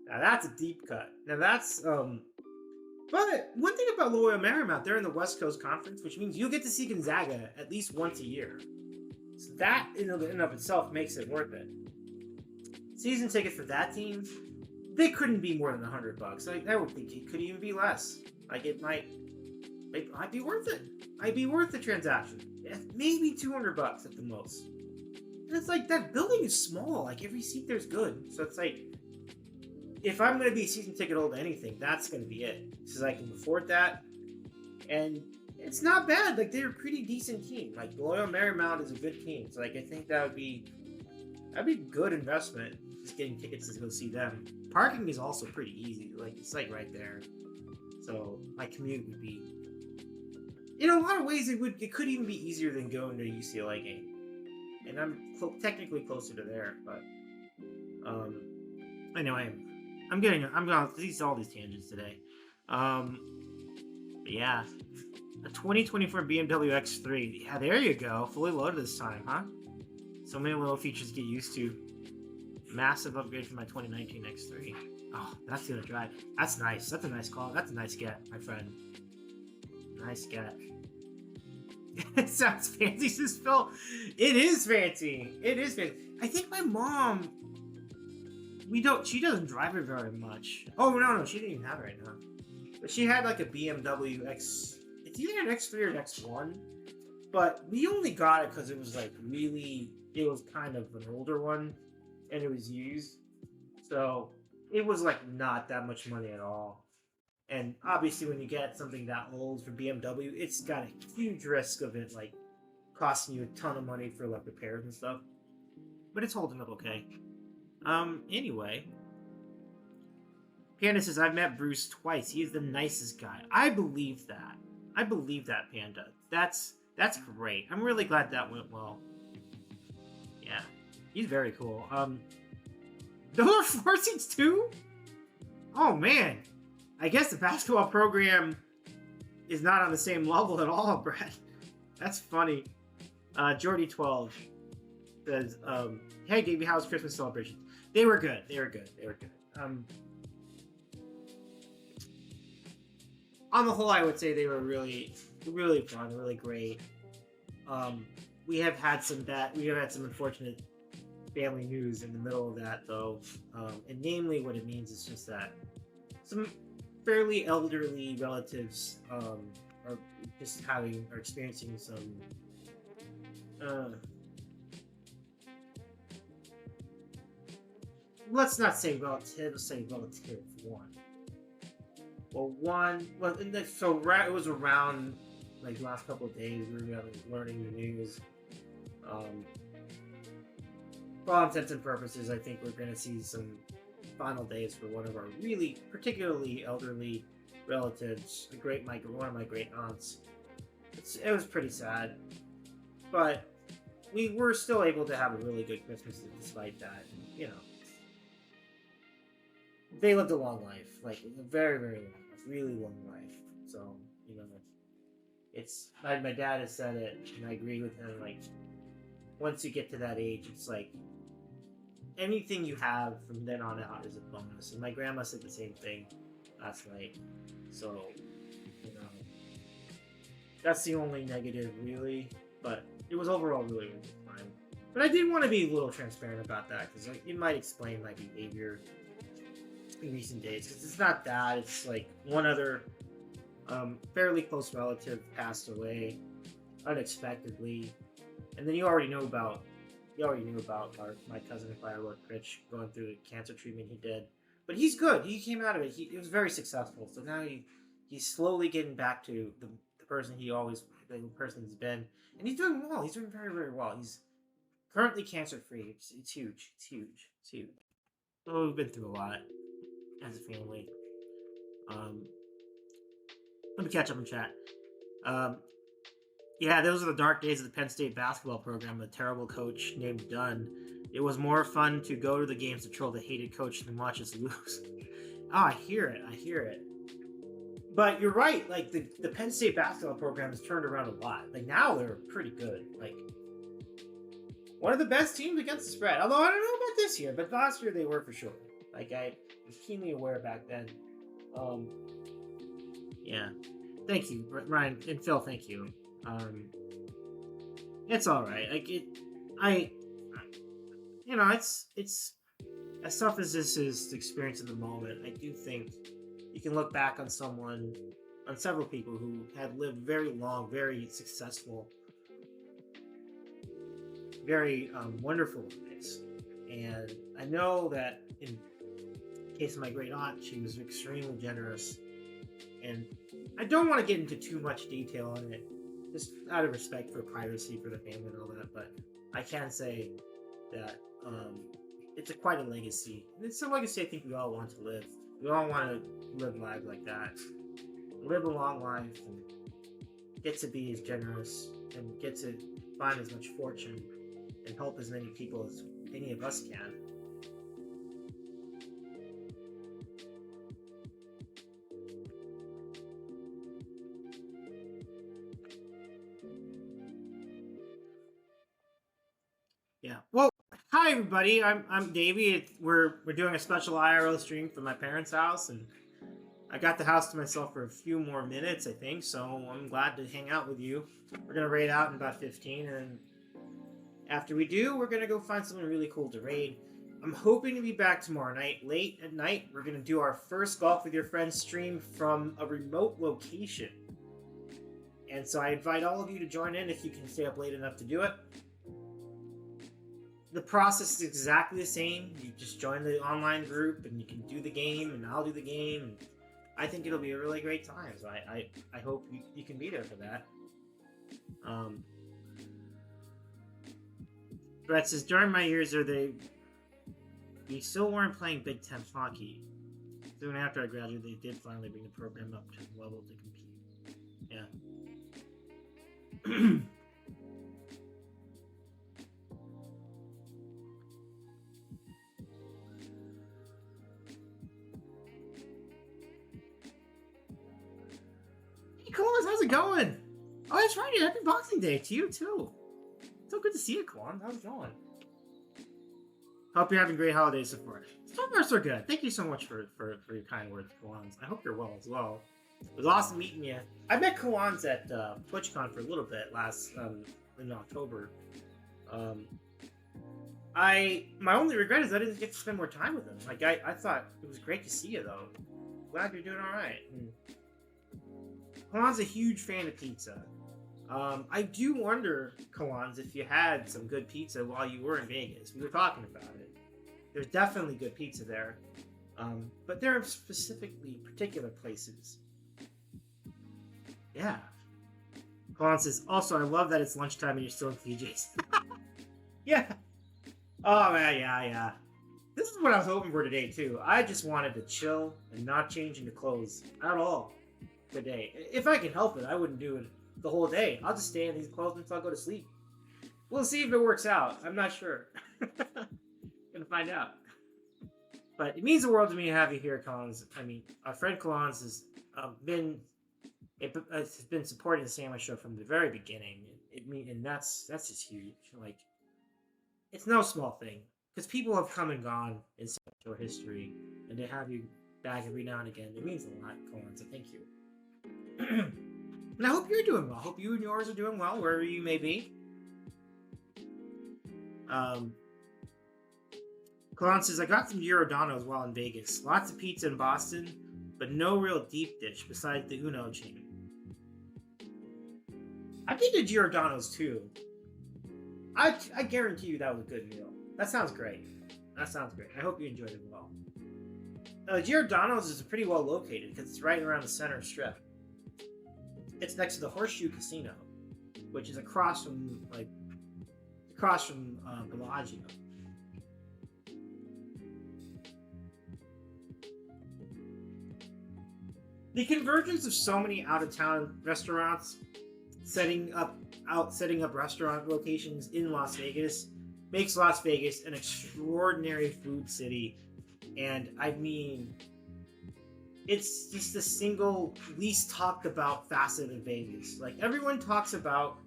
Now that's a deep cut. Now that's but one thing about Loyola Marymount, they're in the West Coast Conference, which means you'll get to see Gonzaga at least once a year. So that in and of itself makes it worth it. Season tickets for that team, they couldn't be more than $100. I would think it could even be less. It might be worth it. Might be worth the transaction. Yeah, maybe $200 at the most. And it's like, that building is small. Every seat there's good. So it's like, if I'm going to be a season ticket holder to anything, that's going to be it. Because I can afford that. And it's not bad. They're a pretty decent team. Loyola Marymount is a good team. So I think that'd be a good investment. Just getting tickets to go see them. Parking is also pretty easy. It's right there. So my commute would be, in a lot of ways, it could even be easier than going to a UCLA game. And I'm technically closer to there, but anyway, I'm going to these all these tangents today. But yeah, a 2024 BMW X3. Yeah, there you go, fully loaded this time, huh? So many little features to get used to. Massive upgrade from my 2019 X3. Oh, that's gonna drive. That's nice. That's a nice call. That's a nice get, my friend. Nice get. It sounds fancy, says Phil. It is fancy. It is fancy. I think my mom, she doesn't drive it very much. Oh, no, she didn't even have it right now. But she had a BMW X, it's either an X3 or an X1. But we only got it because it was it was kind of an older one. And it was used. So it was not that much money at all. And obviously when you get something that old for BMW, it's got a huge risk of it costing you a ton of money for repairs and stuff. But it's holding up okay. Anyway, Panda says, I've met Bruce twice. He is the nicest guy. I believe that. I believe that, Panda. That's great. I'm really glad that went well. Yeah. He's very cool. Those are 4 seats too? Oh, man. I guess the basketball program is not on the same level at all, Brett. That's funny. Jordy12 says, hey, Daby, how's Christmas celebrations? They were good. On the whole, I would say they were really, really fun, really great. We have had some unfortunate family news in the middle of that, though, and namely, what it means is just that some fairly elderly relatives are experiencing some let's not say relative, let's say relative one. It was around like the last couple of days we were learning the news. For all intents and purposes, I think we're going to see some final days for one of our really particularly elderly relatives, one of my great aunts. It was pretty sad, but we were still able to have a really good Christmas despite that. You know, they lived a long life, like a very, very long life, really long life. So, you know, it's my dad has said it, and I agree with him. Like, once you get to that age, it's like anything you have from then on out is a bonus. And my grandma said the same thing last night. So, you know, that's the only negative, really. But it was overall really, really fun. But I did want to be a little transparent about that because it might explain my behavior in recent days. Because it's not that; it's like one other fairly close relative passed away unexpectedly, and then you already knew about my cousin Firework Rich going through the cancer treatment he did. But he's good. He came out of it. It was very successful. So now he's slowly getting back to the person the person he's been. And he's doing well. He's doing very, very well. He's currently cancer free. It's huge. It's huge. It's huge. So we've been through a lot as a family. Let me catch up in chat. Yeah, those are the dark days of the Penn State basketball program with a terrible coach named Dunn. It was more fun to go to the games to troll the hated coach than watch us lose. Oh, I hear it. But you're right, like the Penn State basketball program has turned around a lot. Like now they're pretty good. Like one of the best teams against the spread. Although I don't know about this year, but last year they were for sure. Like I was keenly aware back then. Yeah. Thank you, Ryan and Phil, thank you. It's all right. Like it's as tough as this is to experience in the moment. I do think you can look back on several people who had lived very long, very successful, very wonderful lives. And I know that in the case of my great aunt, she was extremely generous. And I don't want to get into too much detail on it, just out of respect for privacy for the family and all that, but I can say that it's quite a legacy. And it's a legacy I think we all want to live. We all want to live lives like that. Live a long life and get to be as generous and get to find as much fortune and help as many people as any of us can. Yeah. Well, hi everybody. I'm Daby. We're doing a special IRL stream from my parents' house, and I got the house to myself for a few more minutes, I think. So I'm glad to hang out with you. We're gonna raid out in about 15, and then after we do, we're gonna go find something really cool to raid. I'm hoping to be back tomorrow night, late at night. We're gonna do our first Golf with Your Friends stream from a remote location, and so I invite all of you to join in if you can stay up late enough to do it. The process is exactly the same. You just join the online group and you can do the game, and I'll do the game. And I think it'll be a really great time. So I hope you can be there for that. Brett says, during my years there, we still weren't playing Big Ten hockey. Soon after I graduated, they did finally bring the program up to the level to compete. Yeah. Hey, Colons, how's it going? Oh, that's right. Happy Boxing Day to you, too. So good to see you, Colons. How's it going? Hope you're having great holidays so far. So far, so good. Thank you so much for your kind words, Colons. I hope you're well as well. It was awesome meeting you. I met Colons at TwitchCon for a little bit in October. My only regret is I didn't get to spend more time with him. Like I thought it was great to see you though. Glad you're doing all right. Kalan's a huge fan of pizza. I do wonder, Kalans, if you had some good pizza while you were in Vegas. We were talking about it. There's definitely good pizza there, but there are specifically particular places. Yeah. Kalan says, also, I love that it's lunchtime and you're still in PJs. Yeah. Oh, man, yeah. This is what I was hoping for today, too. I just wanted to chill and not change into clothes at all today. If I could help it, I wouldn't do it the whole day. I'll just stay in these clothes until I go to sleep. We'll see if it works out. I'm not sure. Gonna find out. But it means the world to me to have you here, Collins. I mean, our friend Collins has been supporting the Sandwich Show from the very beginning. And that's just huge. Like, it's no small thing because people have come and gone in Sandwich Show history, and to have you back every now and again, it means a lot, Collins. So thank you. And I hope you're doing well. I hope you and yours are doing well wherever you may be. Collins says, I got some Giordano's while in Vegas. Lots of pizza in Boston, but no real deep dish besides the Uno chain. I did the Giordano's too. I guarantee you that was a good meal. That sounds great. I hope you enjoyed it well. Giordano's is pretty well located because it's right around the center strip. It's next to the Horseshoe Casino, which is across from Bellagio. The convergence of so many out-of-town restaurants setting up restaurant locations in Las Vegas makes Las Vegas an extraordinary food city. And I mean, it's just the single least talked about facet of Vegas. Like, everyone talks about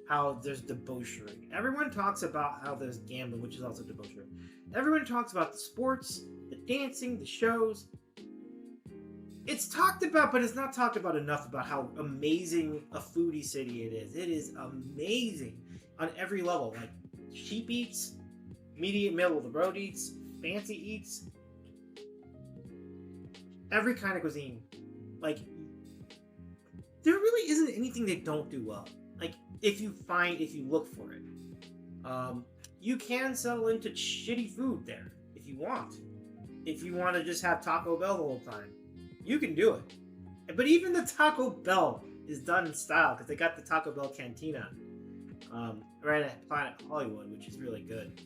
how there's debauchery. Everyone talks about how there's gambling, which is also debauchery. Everyone talks about the sports, the dancing, the shows. It's talked about, but it's not talked about enough about how amazing a foodie city it is. It is amazing on every level. Like, cheap eats, medium, middle of the road eats, fancy eats. Every kind of cuisine. Like, there really isn't anything they don't do well. Like, if you look for it. You can settle into shitty food there if you want. If you want to just have Taco Bell the whole time, you can do it. But even the Taco Bell is done in style because they got the Taco Bell Cantina right at Planet Hollywood, which is really good.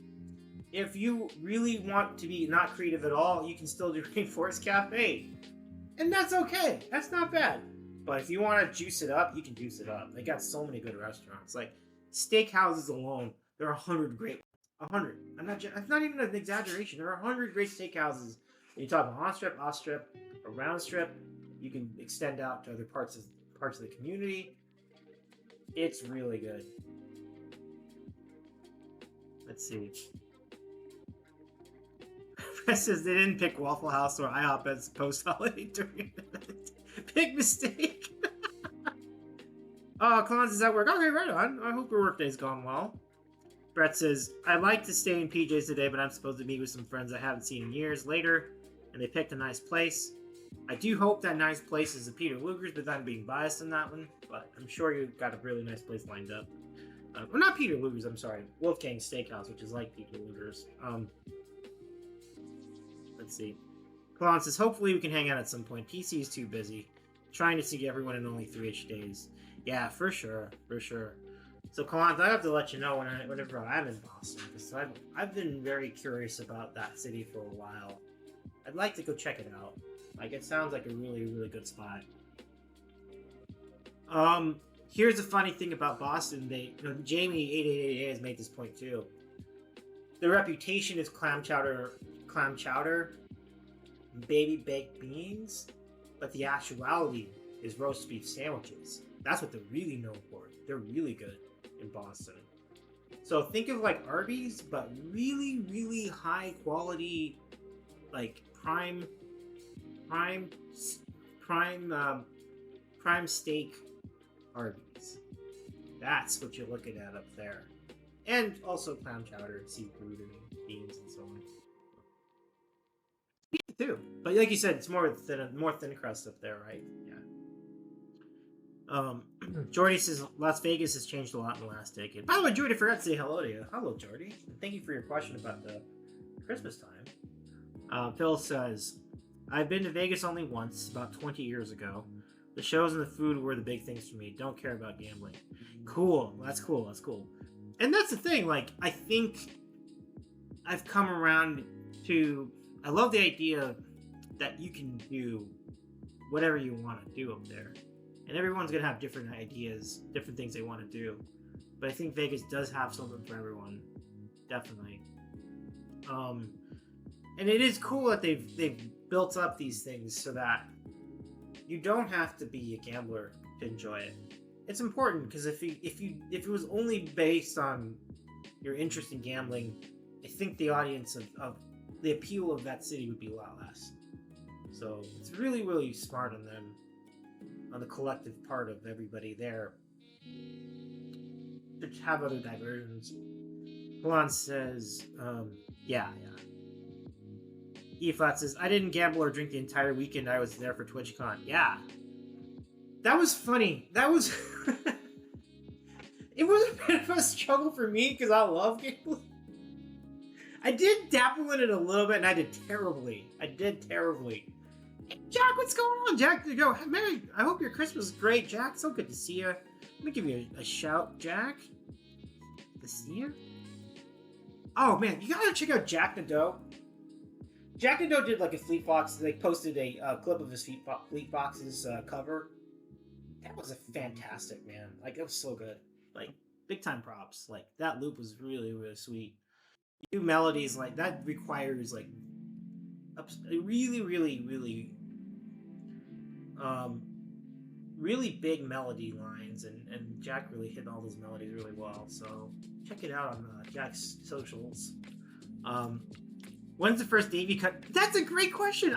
If you really want to be not creative at all, you can still do Rainforest Cafe. And that's okay. That's not bad. But if you want to juice it up, you can juice it up. They got so many good restaurants. Like, steakhouses alone, there are 100 great ones. 100. It's not even an exaggeration. There are 100 great steakhouses. When you talk about on strip, off strip, around strip, you can extend out to other parts of the community. It's really good. Let's see. Press says they didn't pick Waffle House or IHOP as post-holiday tournament. Big mistake. Oh, Collins is at work. Okay, right on. I hope your workday's gone well. Brett says, I'd like to stay in PJs today, but I'm supposed to meet with some friends I haven't seen in years later, and they picked a nice place. I do hope that nice place is the Peter Luger's, but I'm being biased on that one. But I'm sure you've got a really nice place lined up. Well, not Peter Luger's, I'm sorry. Wolfgang Steakhouse, which is like Peter Luger's. Let's see. Kalon says, hopefully we can hang out at some point. PC is too busy. Trying to see everyone in only 3-ish days. Yeah, for sure. For sure. So, Kalon, I have to let you know whenever I'm in Boston. Because I've been very curious about that city for a while. I'd like to go check it out. Like, it sounds like a really, really good spot. Here's a funny thing about Boston. Jamie888 has made this point too. The reputation is clam chowder, baby baked beans, but the actuality is roast beef sandwiches. That's what they're really known for. They're really good in Boston. So think of like Arby's, but really, really high quality, like prime steak Arby's. That's what you're looking at up there. And also clam chowder, seafood, and beans, and so on. Pizza too, but like you said, it's more thin crust up there, right? Yeah. Jordy says Las Vegas has changed a lot in the last decade. By the way, Jordy, I forgot to say hello to you. Hello, Jordy. Thank you for your question about the Christmas time. Phil says, I've been to Vegas only once, about 20 years ago. The shows and the food were the big things for me. Don't care about gambling. Cool. That's cool. That's cool. And that's the thing. Like, I think I've come around to... I love the idea that you can do whatever you want to do up there. And everyone's going to have different ideas, different things they want to do. But I think Vegas does have something for everyone. Definitely. And it is cool that they've built up these things so that you don't have to be a gambler to enjoy it. It's important because if it was only based on your interest in gambling, I think the audience of the appeal of that city would be a lot less. So it's really, really smart on them, on the collective part of everybody there, to have other diversions. Juan says, yeah. E-Flat says, I didn't gamble or drink the entire weekend I was there for TwitchCon. Yeah. That was funny. That was... It was a bit of a struggle for me because I love gambling. I did dabble in it a little bit and I did terribly. Jack, what's going on? Jack, go. Merry, I hope your Christmas is great, Jack. So good to see you. Let me give you a shout, Jack. Good to see you. Oh, man, you gotta check out Jack Nadeau. Jack Nadeau did like a Fleet Fox. They posted a clip of his Fleet Fox's cover. That was a fantastic, man. Like, it was so good. Like, big time props. Like, that loop was really, really sweet. New melodies, like, that requires, like, really, really, really, really big melody lines, and Jack really hit all those melodies really well. So check it out on Jack's socials. When's the first Daby cut? That's a great question.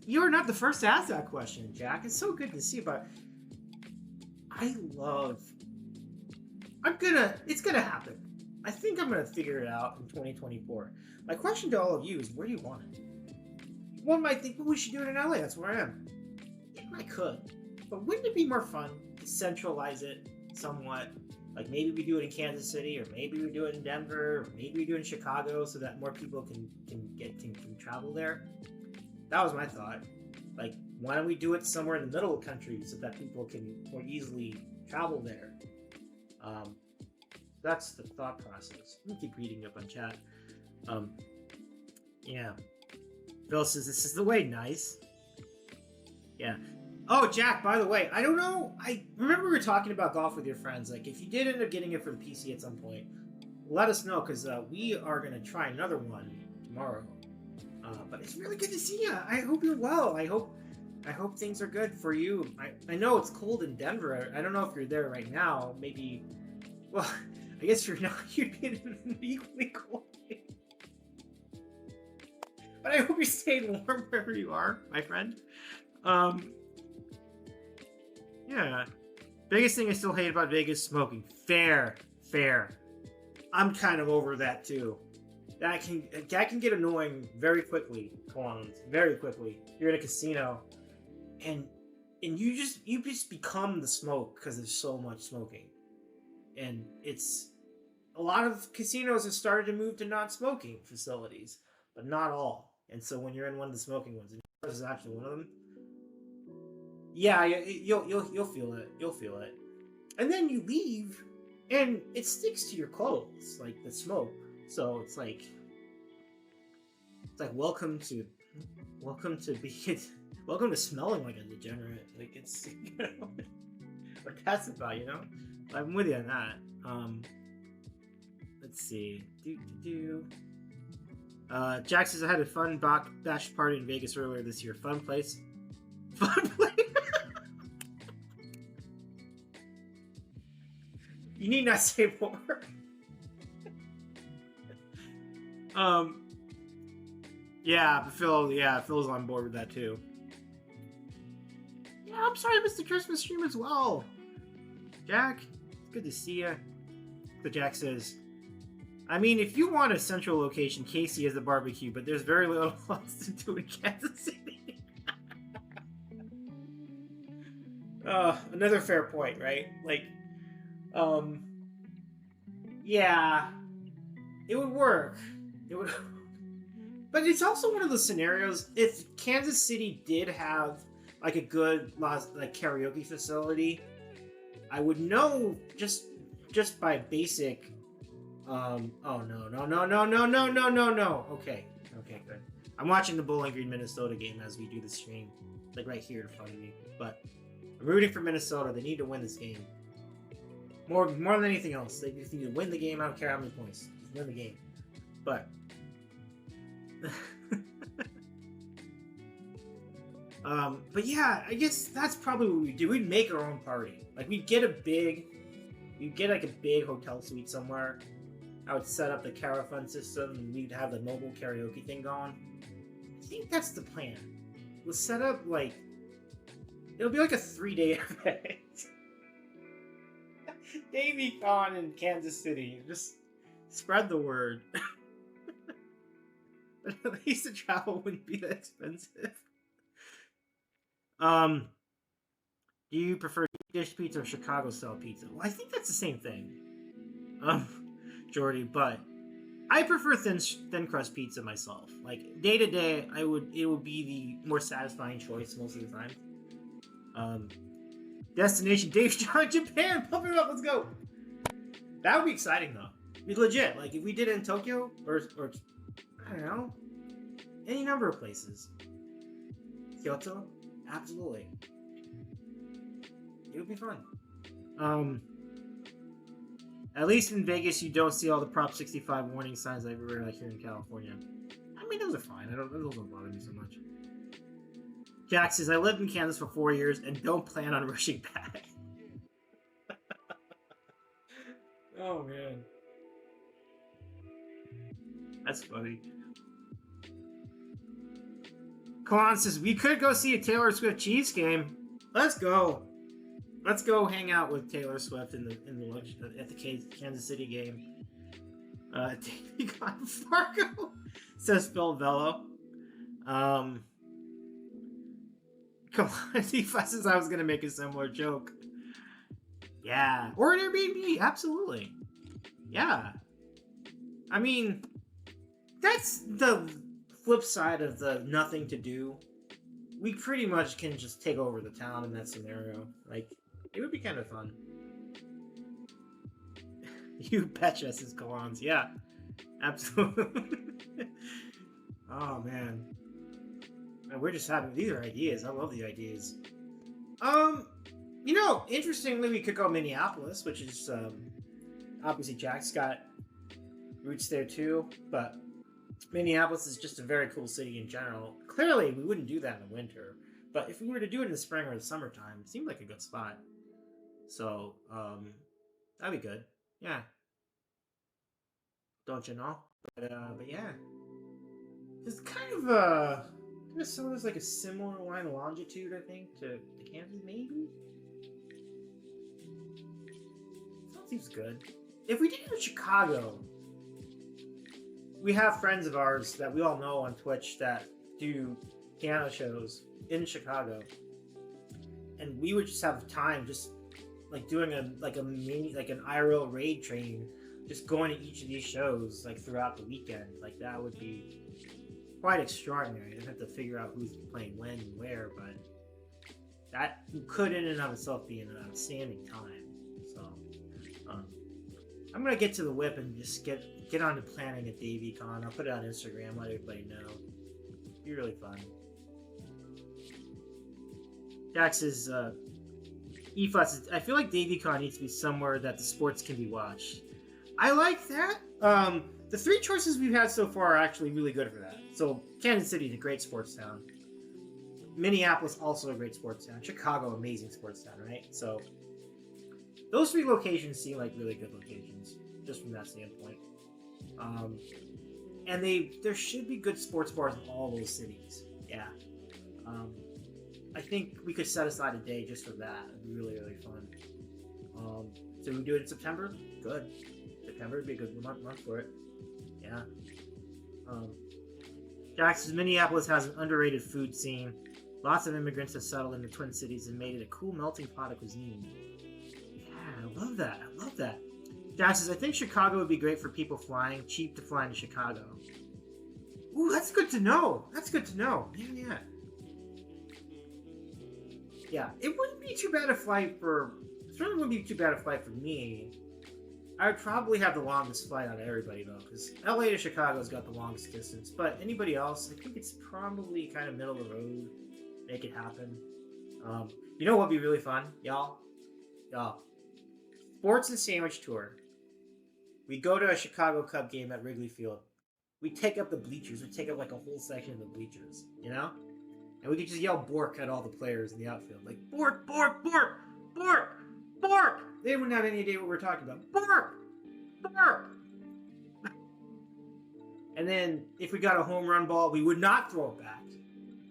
You're not the first to ask that question, Jack. It's so good to see. But it's gonna happen. I think I'm gonna figure it out in 2024. My question to all of you is, where do you want it? One might think, well, we should do it in LA. That's where I am. Yeah, I could, but wouldn't it be more fun to centralize it somewhat? Like, maybe we do it in Kansas City, or maybe we do it in Denver, or maybe we do it in Chicago, so that more people can travel there. That was my thought. Like, why don't we do it somewhere in the middle of the country so that people can more easily travel there? That's the thought process. Let me keep reading up on chat. Yeah. Phil says, this is the way. Nice. Yeah. Oh, Jack, by the way, I don't know. I remember we were talking about golf with your friends. Like, if you did end up getting it for the PC at some point, let us know, because we are going to try another one tomorrow. But it's really good to see you. I hope you're well. I hope things are good for you. I know it's cold in Denver. I don't know if you're there right now. Maybe, well, I guess you're not. You'd be in an equally cold day. But I hope you're staying warm wherever you are, my friend. Yeah. Biggest thing I still hate about Vegas, smoking. Fair. I'm kind of over that too. That can get annoying very quickly, Colons. Very quickly. You're in a casino, and you just become the smoke because there's so much smoking. And it's a lot of casinos have started to move to non-smoking facilities, but not all. And so when you're in one of the smoking ones, and yours is actually one of them, yeah, you'll feel it. You'll feel it. And then you leave, and it sticks to your clothes, like the smoke. So it's like welcome to welcome to be. Welcome to smelling like a degenerate. Like it's what that's about, you know. I'm with you on that. Let's see. Jack says I had a fun bash party in Vegas earlier this year. Fun place. Fun place. You need not say more. Yeah, Phil's on board with that too. Yeah, I'm sorry I missed the Christmas stream as well. Jack, it's good to see you. But Jack says, I mean, if you want a central location, Casey has the barbecue, but there's very little else to do in Kansas City. Another fair point, right? Like, yeah, it would work. It would, but it's also one of those scenarios. If Kansas City did have like a good like karaoke facility, I would know just by basic. Oh no. Okay, good. I'm watching the Bowling Green Minnesota game as we do the stream, like right here in front of me. But I'm rooting for Minnesota. They need to win this game. More than anything else, they just need to win the game. I don't care how many points. Just win the game. But but yeah, I guess that's probably what we'd do. We'd make our own party. Like we'd get like a big hotel suite somewhere. I would set up the Carafun system and we'd have the mobile karaoke thing going. I think that's the plan. We'll set up like it'll be like a 3-day event. Daby Con in Kansas City. Just spread the word. At least the travel wouldn't be that expensive. Do you prefer dish pizza or Chicago style pizza? Well, I think that's the same thing. Jordy, but I prefer thin crust pizza myself. Like day to day, it would be the more satisfying choice most of the time. Destination Dave John Japan, pump it up, let's go. That would be exciting though. Be legit. Like if we did it in Tokyo or I don't know, any number of places. Kyoto, absolutely. It would be fun. At least in Vegas, you don't see all the Prop 65 warning signs everywhere like here in California. I mean, those are fine. Those don't bother me so much. Jack says, I lived in Kansas for 4 years and don't plan on rushing back. Oh, man. That's funny. Kalon says, we could go see a Taylor Swift Chiefs game. Let's go. Let's go hang out with Taylor Swift in the lunch at the Kansas City game. Davey got Fargo, says Phil Vello. Come on, he fusses. I was gonna make a similar joke. Yeah, or an Airbnb, absolutely. Yeah, I mean, that's the flip side of the nothing to do. We pretty much can just take over the town in that scenario. Like, it would be kind of fun. You betcha, says Kalans. Yeah, absolutely. Oh, man. And we're just having... These are ideas. I love the ideas. You know, interestingly, we could go Minneapolis, which is, obviously Jack's got roots there too, but Minneapolis is just a very cool city in general. Clearly, we wouldn't do that in the winter, but if we were to do it in the spring or the summertime, it seemed like a good spot. So, that'd be good. Yeah. Don't you know? But yeah. It's kind of, Minnesota's like a similar line of longitude, I think, to Kansas, maybe? That seems good. If we did it in Chicago, we have friends of ours that we all know on Twitch that do piano shows in Chicago, and we would just have time just like doing an IRL raid train, just going to each of these shows like throughout the weekend. Like that would be quite extraordinary. I'd have to figure out who's playing when and where, but that could in and of itself be an outstanding time. So I'm gonna get to the whip and just get on to planning a DavyCon. I'll put it on Instagram, let everybody know. Be really fun. Dax is EFUS. I feel like DavyCon needs to be somewhere that the sports can be watched. I like that. The 3 choices we've had so far are actually really good for that. So Kansas City is a great sports town. Minneapolis also a great sports town. Chicago, amazing sports town, right? So those 3 locations seem like really good locations, just from that standpoint. And there should be good sports bars in all those cities. Yeah. I think we could set aside a day just for that. It'd be really, really fun. So we do it in September? Good. September would be a good month for it. Yeah. Jax says Minneapolis has an underrated food scene. Lots of immigrants have settled in the Twin Cities and made it a cool melting pot of cuisine. Yeah, I love that. I love that. Jax says, I think Chicago would be great for people flying. Cheap to fly into Chicago. Ooh, that's good to know. That's good to know. Yeah. Yeah, it wouldn't be too bad a flight for... Certainly wouldn't be too bad a flight for me. I would probably have the longest flight out of everybody, though, because LA to Chicago's got the longest distance. But anybody else, I think it's probably kind of middle of the road. Make it happen. You know what would be really fun, y'all? Sports and sandwich tour. We go to a Chicago Cub game at Wrigley Field. We take up the bleachers. We take up like a whole section of the bleachers, you know? And we could just yell Bork at all the players in the outfield. Like, Bork, Bork, Bork, Bork, Bork! They wouldn't have any idea what we're talking about. Bork! Bork! And then, if we got a home run ball, we would not throw it back.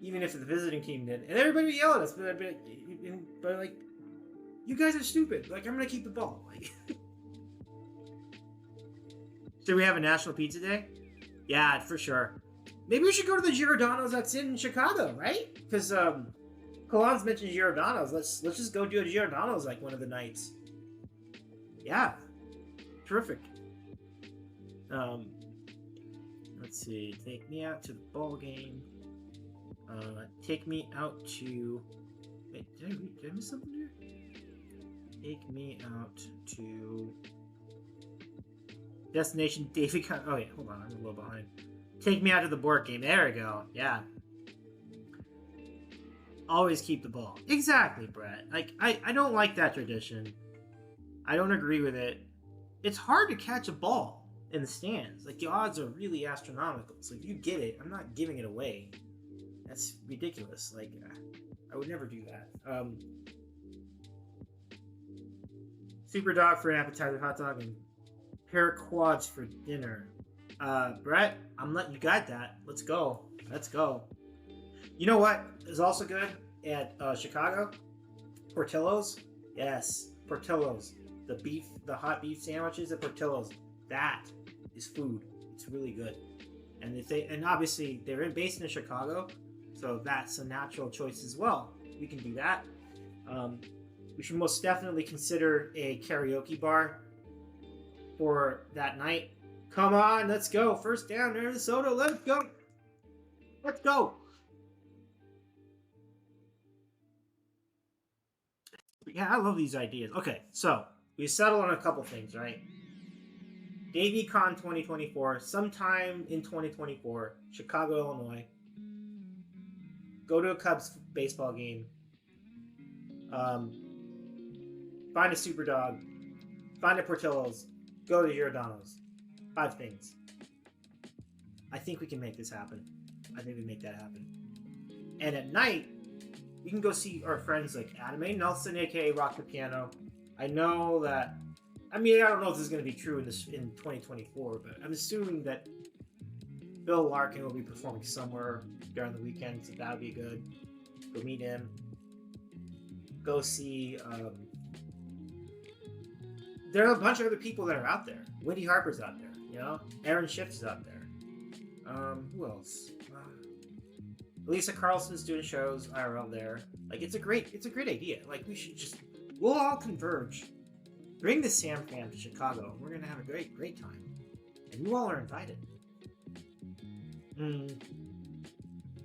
Even if the visiting team did. And everybody would yell at us. But like, you guys are stupid. Like, I'm going to keep the ball. Like, should we have a National Pizza Day? Yeah, for sure. Maybe we should go to the Giordano's that's in Chicago, right? Because Kalan's mentioned Giordano's. Let's just go do a Giordano's like one of the nights. Yeah. Terrific. Let's see. Take me out to the ball game. Take me out to... Wait, did I miss something here? Take me out to... Destination David... Oh, yeah, hold on. I'm a little behind. Take me out to the board game. There we go. Yeah. Always keep the ball. Exactly, Brett. Like, I don't like that tradition. I don't agree with it. It's hard to catch a ball in the stands. Like, the odds are really astronomical. So if you get it, I'm not giving it away. That's ridiculous. Like, I would never do that. Super dog for an appetizer, hot dog, and pair of quads for dinner. Brett, you got that. Let's go. Let's go. You know what is also good at Chicago? Portillo's. Yes, Portillo's. The hot beef sandwiches at Portillo's. That is food. It's really good. And obviously they're based in Chicago, so that's a natural choice as well. We can do that. We should most definitely consider a karaoke bar for that night. Come on, let's go. First down, Minnesota. Let's go. Let's go. Yeah, I love these ideas. Okay, so we settled on a couple things, right? DavyCon 2024, sometime in 2024, Chicago, Illinois. Go to a Cubs baseball game. Find a Super Dog. Find a Portillo's. Go to Giordano's. 5 things. I think we can make this happen. I think we make that happen. And at night, we can go see our friends like Anime Nelson, aka Rock the Piano. I know that... I mean, I don't know if this is going to be true in 2024, but I'm assuming that Bill Larkin will be performing somewhere during the weekend, so that would be good. Go meet him. Go see... there are a bunch of other people that are out there. Wendy Harper's out there, you know? Aaron Schiff is out there. Who else? Lisa Carlson's doing shows IRL there. Like, it's a great idea. Like, we'll all converge. Bring the Sam fam to Chicago. We're gonna have a great time. And you all are invited.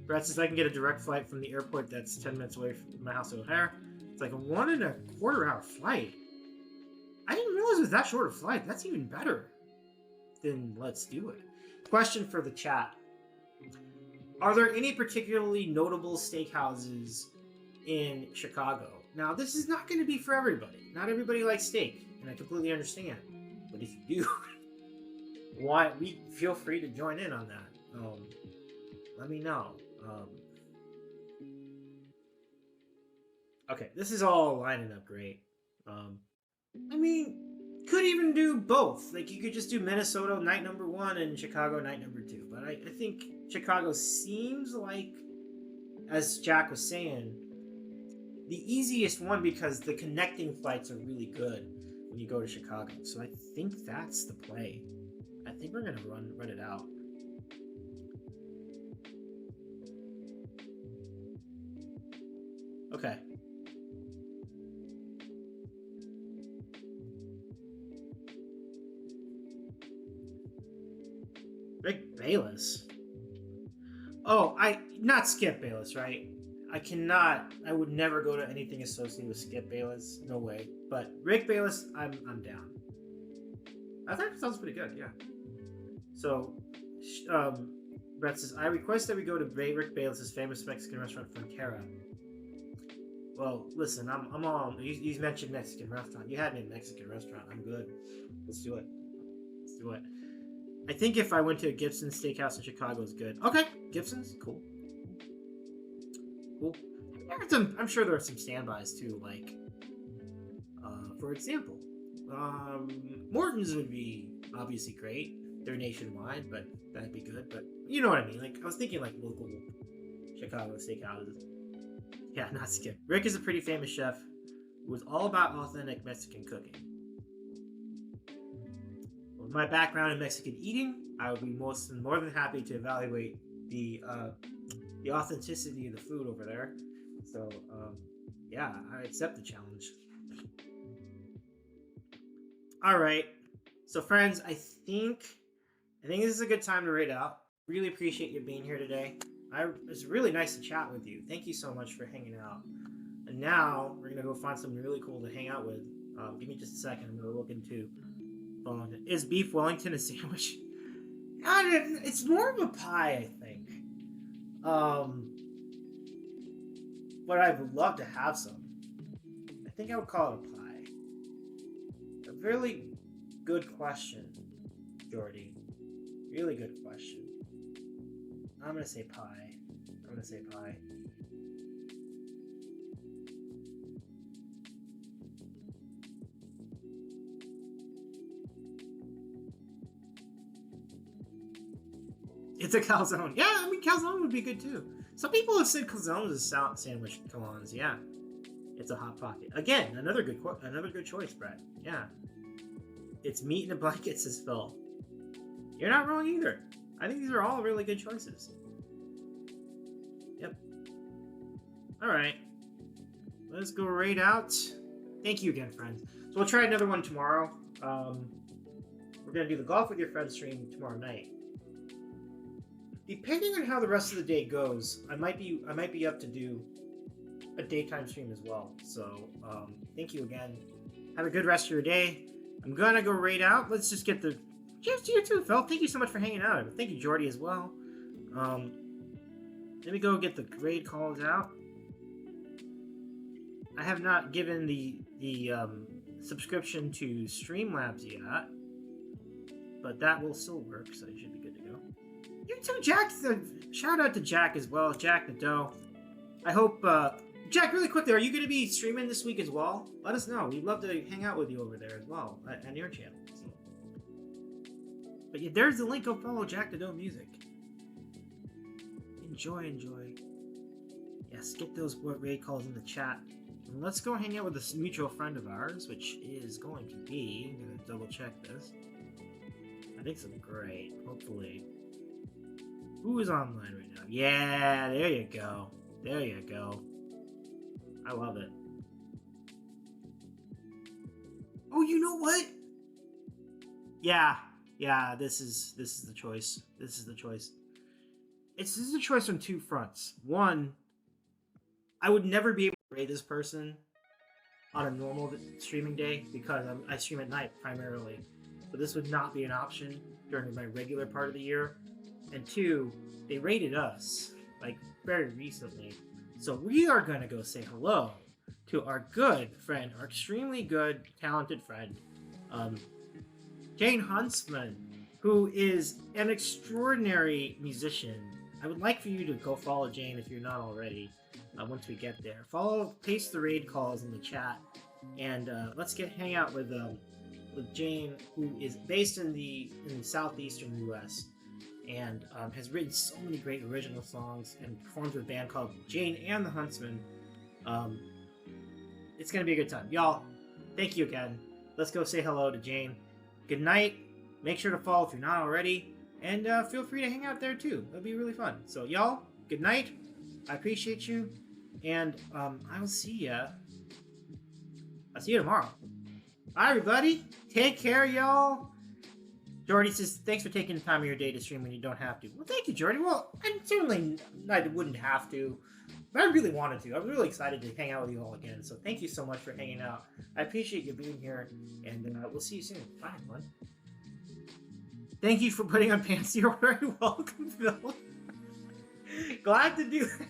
Brett says I can get a direct flight from the airport that's 10 minutes away from my house in O'Hare. It's like a 1.25 hour flight. I didn't realize it was that short a flight. That's even better. Then let's do it. Question for the chat. Are there any particularly notable steakhouses in Chicago? Now, this is not going to be for everybody. Not everybody likes steak, and I completely understand. But if you do, we feel free to join in on that. Let me know. Okay, this is all lining up great. I mean, could even do both. Like, you could just do Minnesota night number 1 and Chicago night number 2. But I think Chicago seems like, as Jack was saying, the easiest one because the connecting flights are really good when you go to Chicago. So I think that's the play. I think we're gonna run it out. Okay. Rick Bayless. Oh, not Skip Bayless, right? I would never go to anything associated with Skip Bayless. No way. But Rick Bayless, I'm down. I think it sounds pretty good, yeah. So, Brett says, I request that we go to Rick Bayless's famous Mexican restaurant, Frontera. Well, listen, I'm all. You mentioned Mexican restaurant. You had me in Mexican restaurant. I'm good. Let's do it. Let's do it. I think if I went to a Gibson's Steakhouse in Chicago, is good. Okay, Gibson's, cool. Cool. I'm sure there are some standbys too, like, for example, Morton's would be obviously great. They're nationwide, but that'd be good. But you know what I mean? Like, I was thinking like local Chicago steakhouses. Yeah, not Skip. Rick is a pretty famous chef who is all about authentic Mexican cooking. With my background in Mexican eating, I would be more than happy to evaluate the authenticity of the food over there. So, yeah, I accept the challenge. All right. So, friends, I think this is a good time to rate out. Really appreciate you being here today. It's really nice to chat with you. Thank you so much for hanging out. And now we're gonna go find something really cool to hang out with. Give me just a second. I'm gonna look into. Is beef Wellington a sandwich? It's more of a pie, I think. But I would love to have some. I think I would call it a pie. A really good question, Jordy. Really good question. I'm gonna say pie. It's a calzone. Yeah, I mean, calzone would be good too. Some people have said calzone is a sandwich. Calzones, yeah. It's a hot pocket. Again, another good choice, Brett. Yeah. It's meat in a blanket, says Phil. You're not wrong either. I think these are all really good choices. Yep. All right. Let's go right out. Thank you again, friends. So we'll try another one tomorrow. We're gonna do the golf with your friends stream tomorrow night. Depending on how the rest of the day goes, I might be up to do a daytime stream as well. So thank you again. Have a good rest of your day. I'm gonna go right out. Let's just get the cheers to you too, Phil. Thank you so much for hanging out. Thank you, Jordy, as well. Let me go get the grade calls out. I have not given the subscription to Streamlabs yet, but that will still work, so you should be good to go. You too, Jack. Shout out to Jack as well, Jack Nadeau. I hope, Jack, really quickly, are you going to be streaming this week as well? Let us know. We'd love to hang out with you over there as well, on your channel. So. But yeah, there's the link. Go follow Jack Nadeau Music. Enjoy. Yes, get those raid calls in the chat. And let's go hang out with a mutual friend of ours, which is going to be... I'm going to double check this. I think it's great. Hopefully. Who is online right now? Yeah, there you go. There you go. I love it. Oh, you know what? Yeah, this is the choice. This is the choice. This is a choice on two fronts. One, I would never be able to rate this person on a normal streaming day because I stream at night primarily. So this would not be an option during my regular part of the year. And two, they rated us. like very recently. So we are gonna go say hello to our good friend, our extremely good, talented friend, um, Jane Huntsman, who is an extraordinary musician. I would like for you to go follow Jane if you're not already. Once we get there, paste the raid calls in the chat, and let's hang out with Jane, who is based in the southeastern U.S. and has written so many great original songs and performs with a band called Jane and the Huntsman. It's gonna be a good time, y'all. Thank you again. Let's go say hello to Jane. Good night. Make sure to follow if you're not already, and feel free to hang out there too. It'll be really fun. So y'all, good night. I appreciate you, and I will see ya. I'll see you tomorrow. Bye, everybody. Take care, y'all. Jordy says, thanks for taking the time of your day to stream when you don't have to. Well, thank you, Jordy. Well, I wouldn't have to, but I really wanted to. I'm really excited to hang out with you all again. So thank you so much for hanging out. I appreciate you being here, and we'll see you soon. Bye, everyone. Thank you for putting on pants. You're very welcome, Phil. Glad to do that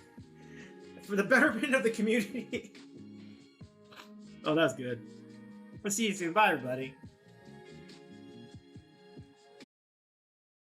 for the betterment of the community. Oh, that's good. We'll see you soon. Bye, everybody.